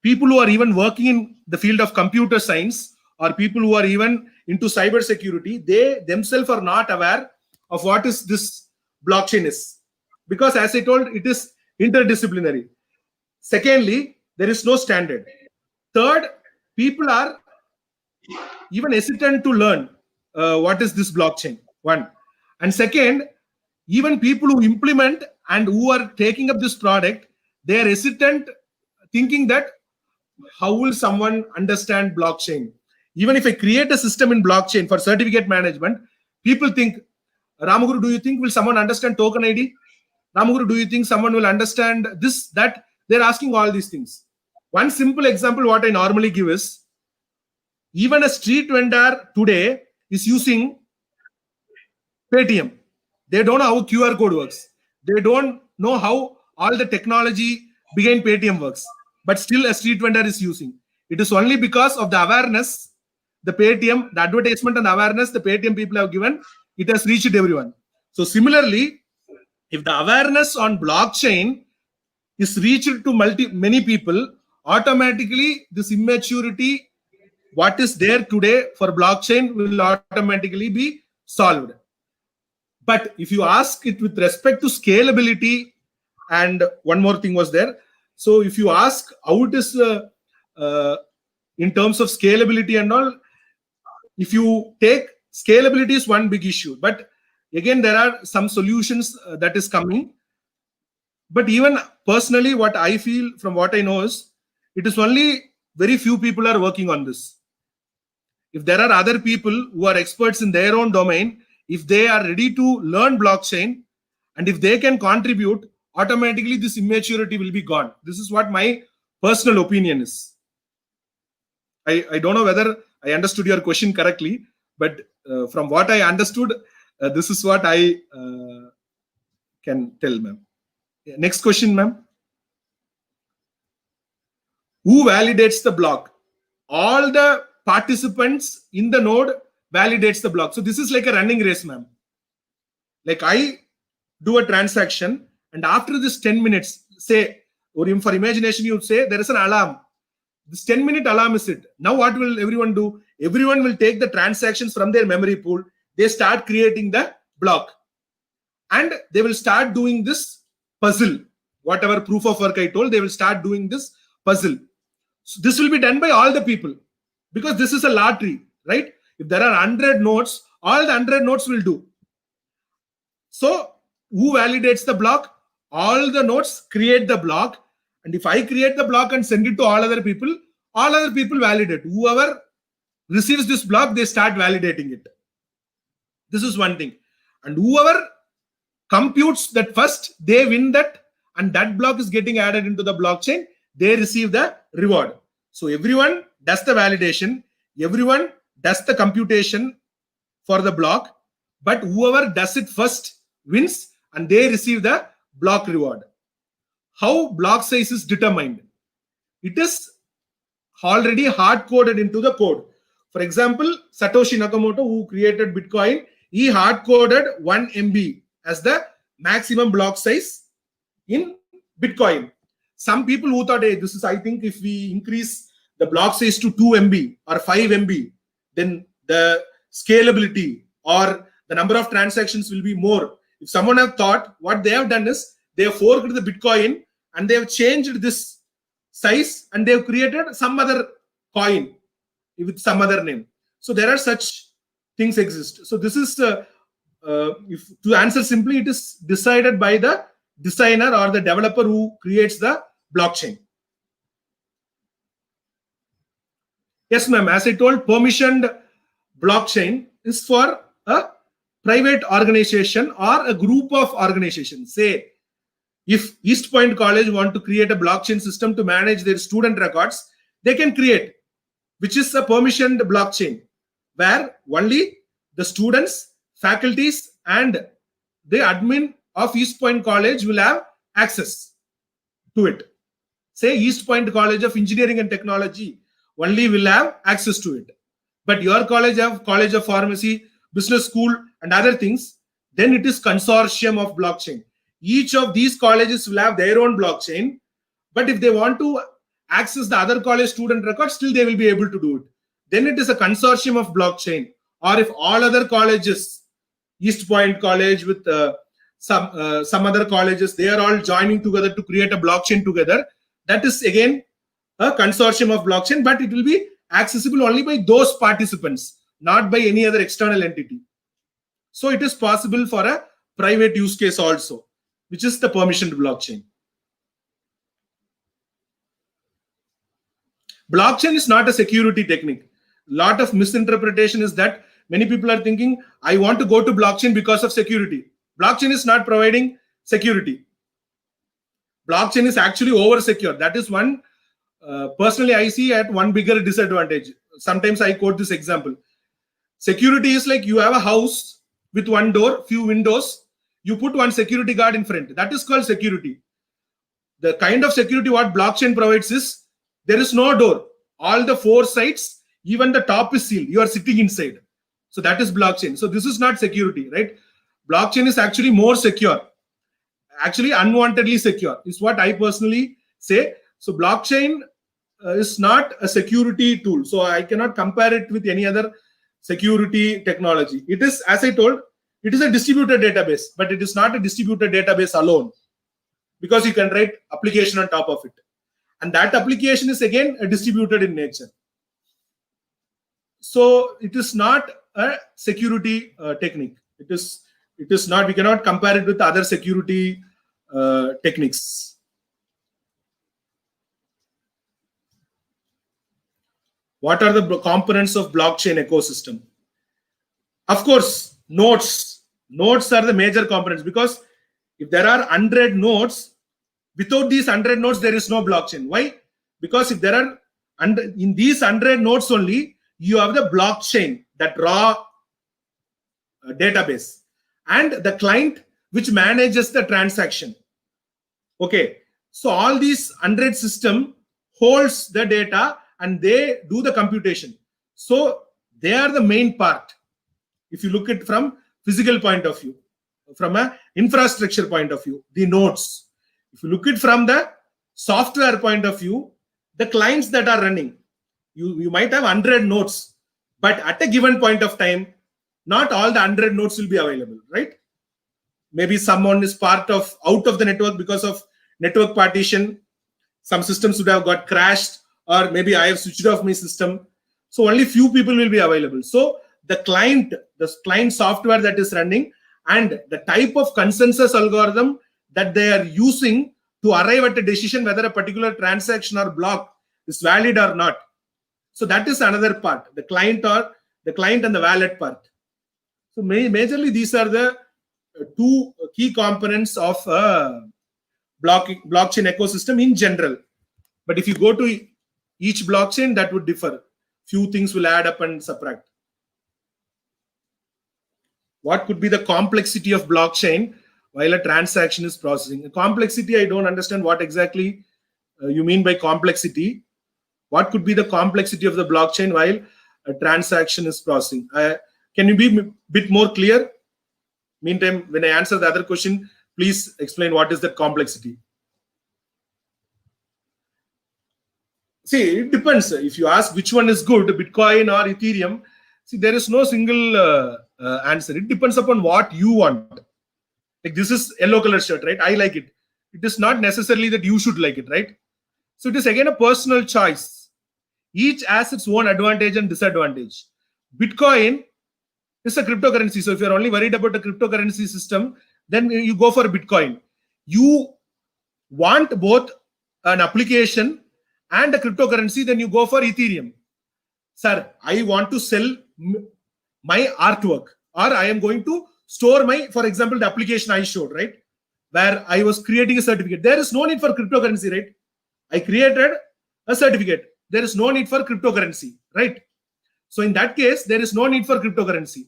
people who are even working in the field of computer science, or people who are even into cyber security, they themselves are not aware of what is this blockchain is. Because as I told, it is interdisciplinary. Secondly, there is no standard. Third, people are even hesitant to learn what is this blockchain. One. And second, even people who implement and who are taking up this product, they are hesitant, thinking that how will someone understand blockchain? Even if I create a system in blockchain for certificate management, people think, Ramaguru, do you think will someone understand token ID? Ramaguru, do you think someone will understand this, that? They're asking all these things. One simple example what I normally give is, even a street vendor today is using Paytm. They don't know how QR code works. They don't know how all the technology behind Paytm works. But still a street vendor is using. It is only because of the awareness, the Paytm, the advertisement and awareness the Paytm people have given, it has reached everyone. So similarly, if the awareness on blockchain is reached to many people, automatically this immaturity, what is there today for blockchain, will automatically be solved. But if you ask it with respect to scalability, and one more thing was there. So if you ask how it is in terms of scalability and all, if you take scalability is one big issue. But again, there are some solutions that is coming. But even personally, what I feel from what I know is, it is only very few people are working on this. if there are other people who are experts in their own domain, if they are ready to learn blockchain, and if they can contribute, automatically this immaturity will be gone. This is what my personal opinion is. I don't know whether I understood your question correctly, but from what I understood, this is what I can tell, ma'am. Next question, ma'am. Who validates the block? All the participants in the node validates the block. So this is like a running race, ma'am. Like I do a transaction, and after this 10 minutes, say, or for imagination, you would say there is an alarm. This 10-minute alarm is it. Now what will everyone do? Everyone will take the transactions from their memory pool. They start creating the block. And they will start doing this puzzle. Whatever proof of work I told, they will start doing this puzzle. So this will be done by all the people, because this is a lottery, right? If there are 100 nodes, all the 100 nodes will do. So who validates the block? All the nodes create the block. And if I create the block and send it to all other people validate. Whoever receives this block, they start validating it. This is one thing. And whoever computes that first, they win that, and that block is getting added into the blockchain. They receive the reward. So everyone does the validation, everyone does the computation for the block, but whoever does it first wins, and they receive the block reward. How block size is determined? It is already hard-coded into the code. For example, Satoshi Nakamoto, who created Bitcoin, he hard-coded 1 MB as the maximum block size in Bitcoin. Some people who thought, hey, this is, I think if we increase the block size to 2 MB or 5 MB, then the scalability or the number of transactions will be more. If someone have thought, what they have done is they have forked the Bitcoin and they have changed this size and they have created some other coin with some other name. So there are such things exist. So this is, if to answer simply, it is decided by the designer or the developer who creates the blockchain. Yes, ma'am. As I told, permissioned blockchain is for a private organization or a group of organizations. Say, if East Point College want to create a blockchain system to manage their student records, they can create, which is a permissioned blockchain, where only the students, faculties, and the admin of East Point College will have access to it. Say East Point College of Engineering and Technology only will have access to it. But your college have College of Pharmacy, Business School, and other things, then it is consortium of blockchain. Each of these colleges will have their own blockchain, but if they want to access the other college student records, still they will be able to do it. Then it is a consortium of blockchain. Or if all other colleges, East Point College with some other colleges, they are all joining together to create a blockchain together, that is again a consortium of blockchain, but it will be accessible only by those participants, not by any other external entity. So it is possible for a private use case also, which is the permissioned blockchain. Blockchain is not a security technique. Lot of misinterpretation is that many people are thinking, I want to go to blockchain because of security. Blockchain is not providing security. Blockchain is actually over secure. That is one, personally I see at one bigger disadvantage. Sometimes I quote this example. Security is like you have a house with one door, few windows, you put one security guard in front. That is called security. The kind of security what blockchain provides is, there is no door. All the four sides, even the top is sealed. You are sitting inside. So that is blockchain. So this is not security, right? Blockchain is actually more secure. Actually unwantedly secure is what I personally say. So blockchain is not a security tool. So I cannot compare it with any other security technology. It is, as I told, it is a distributed database, but it is not a distributed database alone, because you can write application on top of it. And that application is again distributed in nature. So it is not a security technique. It is not, we cannot compare it with other security techniques. What are the components of blockchain ecosystem? Of course, nodes. Nodes are the major components, because if there are 100 nodes, without these 100 nodes, there is no blockchain. Why? Because if there are, in these 100 nodes only, you have the blockchain, that raw database, and the client which manages the transaction. Okay, so all these 100 system holds the data and they do the computation. So they are the main part. If you look at it from physical point of view, from a infrastructure point of view, the nodes. If you look at it from the software point of view, the clients that are running, you might have 100 nodes, but at a given point of time, not all the 100 nodes will be available, right? Maybe someone is out of the network because of network partition. Some systems would have got crashed, or maybe I have switched off my system. So only few people will be available. So the client software that is running, and the type of consensus algorithm that they are using to arrive at a decision whether a particular transaction or block is valid or not. So that is another part, the client and the wallet part. So majorly these are the two key components of blockchain ecosystem in general. But if you go to each blockchain, that would differ. Few things will add up and subtract. What could be the complexity of blockchain while a transaction is processing? The complexity, I don't understand what exactly you mean by complexity. What could be the complexity of the blockchain while a transaction is processing? Can you be a bit more clear? Meantime, when I answer the other question, please explain what is the complexity. See, it depends. If you ask which one is good, Bitcoin or Ethereum, see, there is no single answer. It depends upon what you want. Like, this is yellow color shirt, right? I like it. It is not necessarily that you should like it, right? So it is again a personal choice. Each has its own advantage and disadvantage. Bitcoin is a cryptocurrency. So if you're only worried about a cryptocurrency system, then you go for Bitcoin. You want both an application and a cryptocurrency, then you go for Ethereum. Sir, I want to sell my artwork, or I am going to store my, for example, the application I showed, right? Where I was creating a certificate. There is no need for cryptocurrency, right? I created a certificate. There is no need for cryptocurrency, right? So in that case, there is no need for cryptocurrency.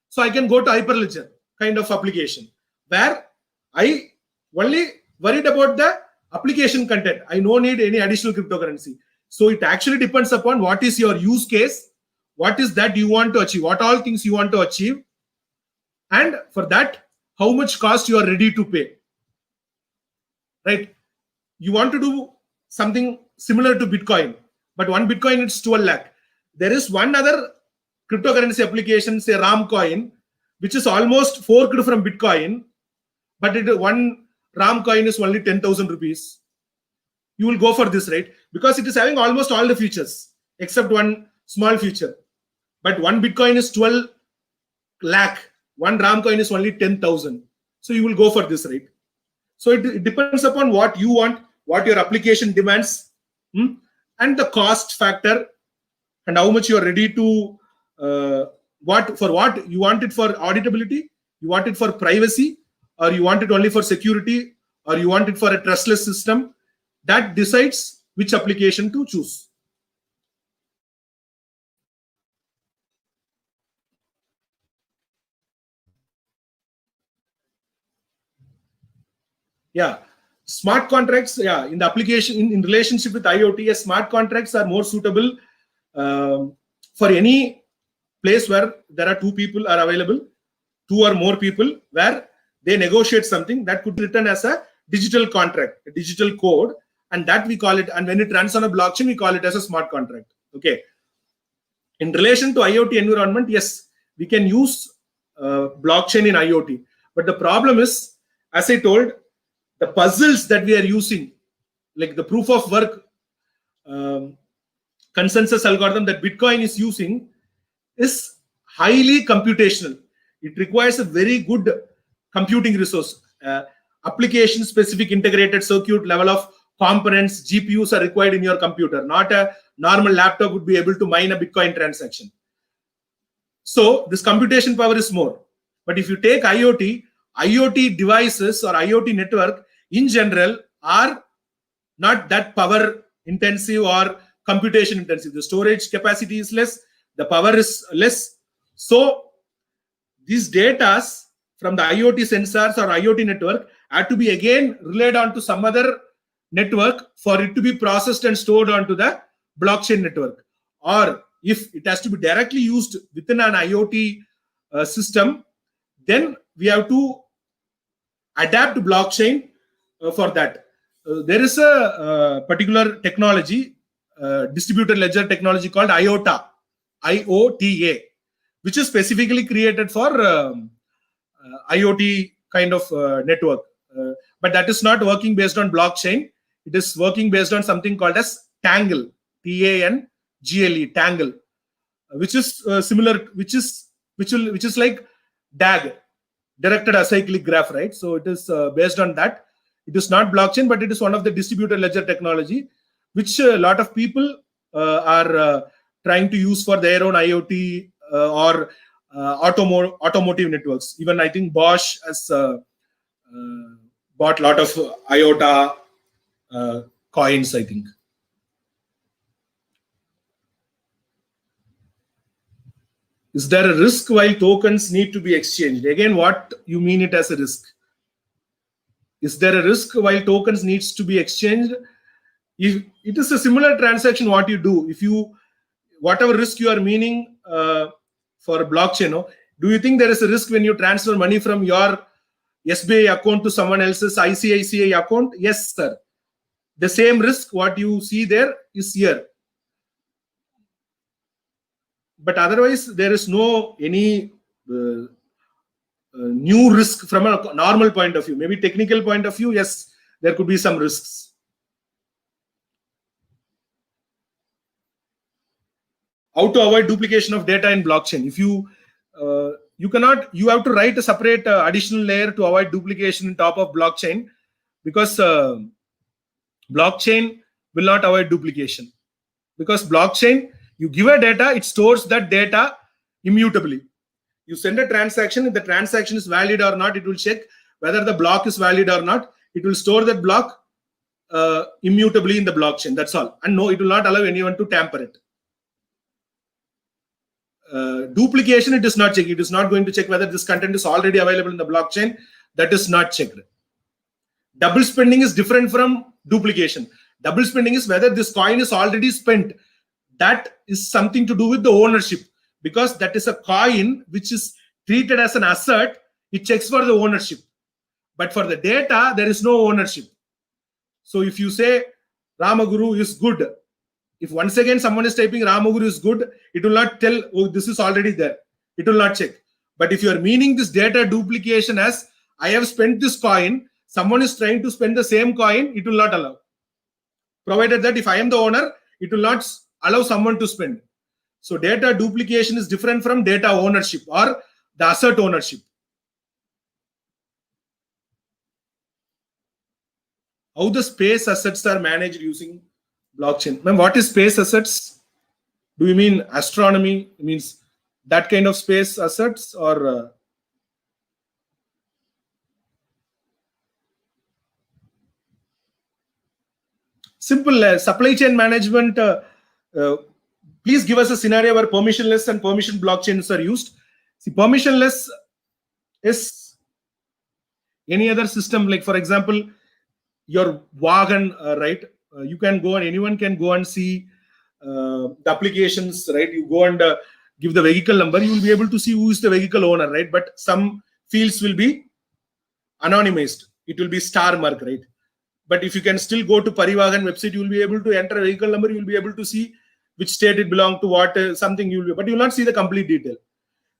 So I can go to Hyperledger kind of application where I only worried about the application content. I don't need any additional cryptocurrency. So it actually depends upon what is your use case, what is that you want to achieve, what all things you want to achieve, and for that, how much cost you are ready to pay, right? You want to do something similar to Bitcoin, but one Bitcoin is 12 lakh. There is one other cryptocurrency application, say Ramcoin, which is almost forked from Bitcoin, but one Ramcoin is only 10,000 rupees. You will go for this, right? Because it is having almost all the features except one small feature. But one Bitcoin is 12 lakh. One Ramcoin is only 10,000. So you will go for this, right? So it depends upon what you want, what your application demands, and the cost factor, and how much you are ready to, what you want it for auditability, you want it for privacy, or you want it only for security, or you want it for a trustless system. That decides which application to choose. Yeah, smart contracts. Yeah, in the application, in relationship with IoT, smart contracts are more suitable for any place where there are two people are available, two or more people, where they negotiate something that could be written as a digital contract, a digital code, and that we call it. And when it runs on a blockchain, we call it as a smart contract. Okay. In relation to IoT environment, yes, we can use blockchain in IoT, but the problem is, as I told, the puzzles that we are using, like the proof of work consensus algorithm that Bitcoin is using, is highly computational. It requires a very good computing resource. Application specific integrated circuit level of components, GPUs are required in your computer, not a normal laptop would be able to mine a Bitcoin transaction. So this computation power is more. But if you take IoT devices or IoT network in general are not that power intensive or computation intensive. The storage capacity is less, the power is less. So these data from the IoT sensors or IoT network had to be again relayed onto some other network for it to be processed and stored onto the blockchain network. Or if it has to be directly used within an IoT system, then we have to adapt blockchain for that. There is a particular technology, distributed ledger technology called IOTA, which is specifically created for IoT kind of network. But that is not working based on blockchain. It is working based on something called as Tangle, Tangle, Tangle, which is similar, which is like DAG, directed acyclic graph, right? So it is based on that. It is not blockchain, but it is one of the distributed ledger technology, which a lot of people are trying to use for their own IoT or automotive networks. Even I think Bosch has bought a lot of IOTA coins, I think. Is there a risk while tokens need to be exchanged? Again, what you mean it as a risk? Is there a risk while tokens needs to be exchanged? If it is a similar transaction, what you do, if you, whatever risk you are meaning for blockchain, do you think there is a risk when you transfer money from your SBI account to someone else's ICICI account? Yes, sir. The same risk, what you see there is here. But otherwise, there is no any new risk from a normal point of view. Maybe technical point of view, yes, there could be some risks. How to avoid duplication of data in blockchain? If you you have to write a separate additional layer to avoid duplication on top of blockchain, because blockchain will not avoid duplication. Because blockchain, you give a data, it stores that data immutably. You send a transaction, if the transaction is valid or not, it will check whether the block is valid or not. It will store that block immutably in the blockchain. That's all. And no, it will not allow anyone to tamper it. Duplication, it is not checked. It is not going to check whether this content is already available in the blockchain. That is not checked. Double spending is different from duplication. Double spending is whether this coin is already spent. That is something to do with the ownership, because that is a coin which is treated as an asset. It checks for the ownership. But for the data, there is no ownership. So if you say Ramaguru is good, if once again someone is typing Ramaguru is good, it will not tell, oh, this is already there. It will not check. But if you are meaning this data duplication as I have spent this coin, someone is trying to spend the same coin, it will not allow. Provided that if I am the owner, it will not allow someone to spend. So data duplication is different from data ownership or the asset ownership. How the space assets are managed using blockchain? Ma'am, what is space assets? Do you mean astronomy? It means that kind of space assets, or simple supply chain management? Please give us a scenario where permissionless and permission blockchains are used. See, permissionless is any other system, like for example, your wagon, right? You can go and anyone can go and see the applications, right? You go and give the vehicle number, you will be able to see who is the vehicle owner, right? But some fields will be anonymized. It will be star mark, right? But if you can still go to Parivahan website, you will be able to enter a vehicle number. You will be able to see which state it belongs to, what something you will be, but you will not see the complete detail.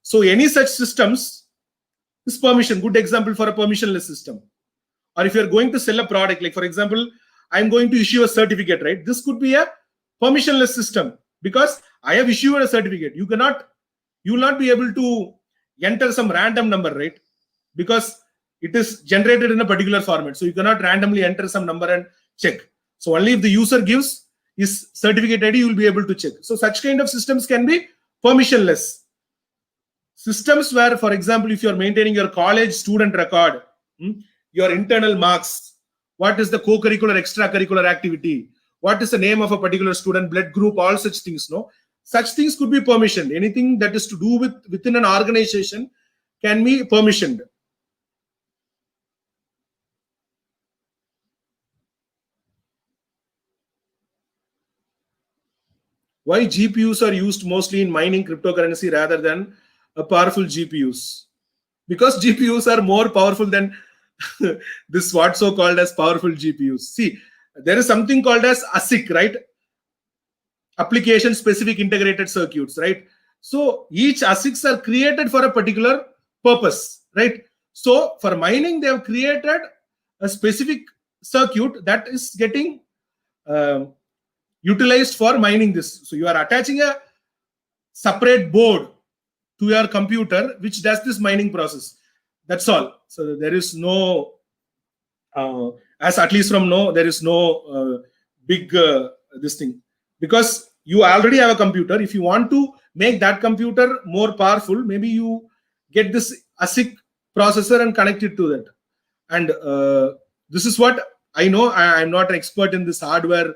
So any such systems is permission. Good example for a permissionless system. Or if you are going to sell a product, like for example, I am going to issue a certificate, right? This could be a permissionless system because I have issued a certificate. You will not be able to enter some random number, right? Because it is generated in a particular format. So you cannot randomly enter some number and check. So only if the user gives, is certificate ID, you will be able to check. So such kind of systems can be permissionless. Systems where, for example, if you are maintaining your college student record, your internal marks, what is the co-curricular, extracurricular activity, what is the name of a particular student, blood group, all such things, no? Such things could be permissioned. Anything that is to do with within an organization can be permissioned. Why GPUs are used mostly in mining cryptocurrency rather than powerful GPUs? Because GPUs are more powerful than this what so called as powerful GPUs. See, there is something called as ASIC, right? Application specific integrated circuits, right? So each ASICs are created for a particular purpose, right? So for mining, they have created a specific circuit that is getting utilized for mining this. So you are attaching a separate board to your computer which does this mining process. That's all. So there is no, as at least from now, there is no big this thing, because you already have a computer. If you want to make that computer more powerful, maybe you get this ASIC processor and connect it to that. And this is what I know. I'm not an expert in this hardware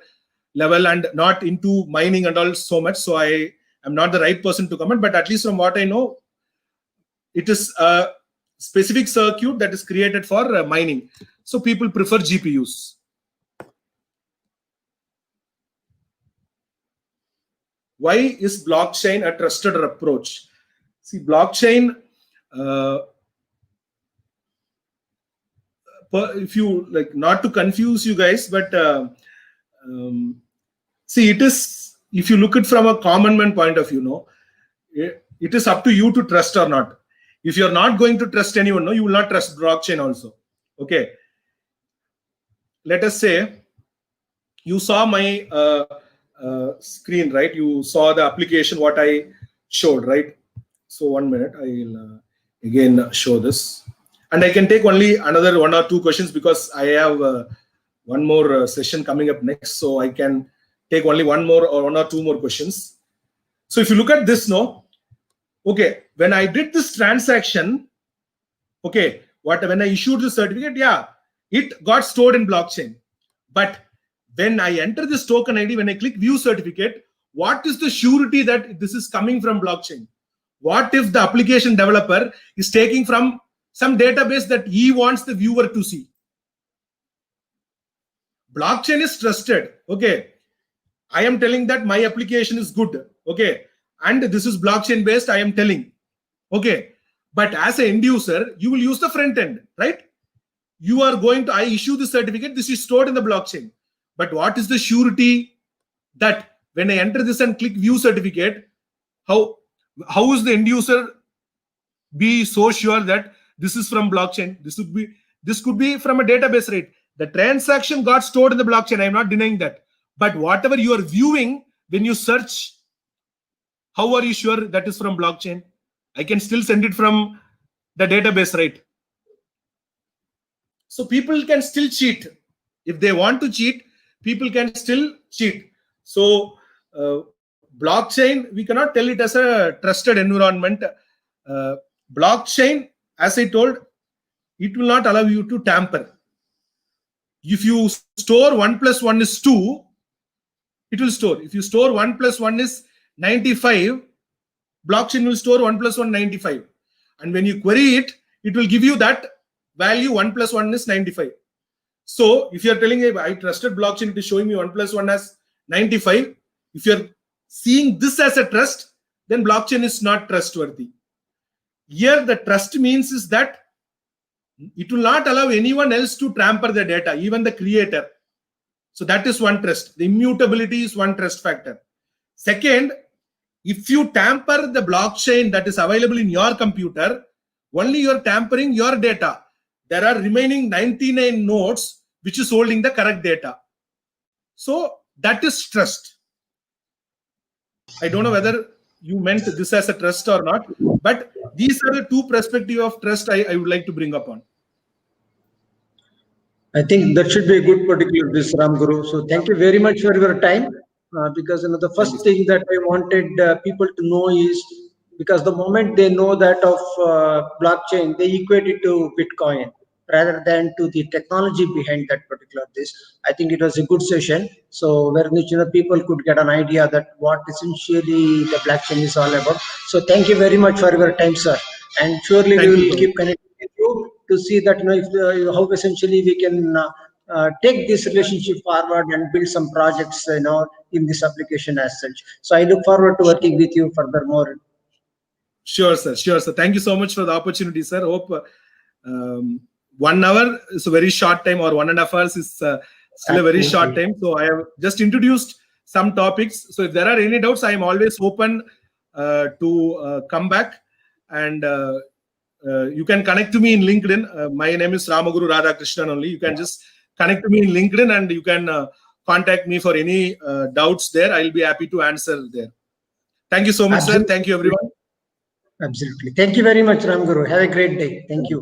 level and not into mining and all so much. So I am not the right person to comment, but at least from what I know, it is a specific circuit that is created for mining. So people prefer GPUs. Why is blockchain a trusted approach? See, blockchain, if you like, not to confuse you guys, but see, it is, if you look at from a common man point of view, no, it is up to you to trust or not. If you're not going to trust anyone, no, you will not trust blockchain also. Okay. Let us say you saw my screen, right? You saw the application, what I showed, right? So 1 minute, I will again show this. And I can take only another 1 or 2 questions because I have one more session coming up next. So I can take only 1 or 2 more questions. So if you look at this, no, okay, when I did this transaction, okay, when I issued the certificate, yeah, it got stored in blockchain. But when I enter this token ID, when I click view certificate, what is the surety that this is coming from blockchain? What if the application developer is taking from some database that he wants the viewer to see? Blockchain is trusted. Okay, I am telling that my application is good. Okay, and this is blockchain based, I am telling. Okay, but as an end user, you will use the front end, right? You are going to, I issue the certificate, this is stored in the blockchain. But what is the surety that when I enter this and click view certificate, how is the end user be so sure that this is from blockchain? This could be from a database, right? The transaction got stored in the blockchain. I am not denying that. But whatever you are viewing when you search, how are you sure that is from blockchain? I can still send it from the database, right? So people can still cheat. If they want to cheat, people can still cheat. So blockchain, we cannot tell it as a trusted environment. Blockchain, as I told, it will not allow you to tamper. If you store 1 + 1 is 2, it will store. If you store 1 + 1 is 95, blockchain will store 1 + 1 95. And when you query it, it will give you that value 1 + 1 is 95. So if you are telling, hey, I trusted blockchain, it is showing me 1 + 1 as 95. If you are seeing this as a trust, then blockchain is not trustworthy. Here the trust means is that it will not allow anyone else to tamper the data, even the creator. So that is one trust. The immutability is one trust factor. Second, if you tamper the blockchain that is available in your computer, only you are tampering your data. There are remaining 99 nodes which is holding the correct data. So that is trust. I don't know whether you meant this as a trust or not, but these are the 2 perspectives of trust I would like to bring upon. I think that should be a good particular this, Ram Guru. So thank you very much for your time. because the first thing that I wanted people to know is, because the moment they know that of blockchain, they equate it to Bitcoin rather than to the technology behind that particular this. I think it was a good session. So where people could get an idea that what essentially the blockchain is all about. So thank you very much for your time, sir. And surely Thank we you will so keep connecting with you to see that if, how essentially we can take this relationship forward and build some projects in this application as such. So I look forward to working with you furthermore. Sure, sir. Sure, sir. Thank you so much for the opportunity, sir. Hope 1 hour is a very short time, or 1.5 hours is still a very short time. So I have just introduced some topics. So if there are any doubts, I am always open to come back. And you can connect to me in LinkedIn. My name is Ramaguru Radhakrishnan only. You can just connect to me in LinkedIn, and you can contact me for any doubts there. I'll be happy to answer there. Thank you so much, sir. Thank you, everyone. Absolutely. Thank you very much, Ramguru. Have a great day. Thank you.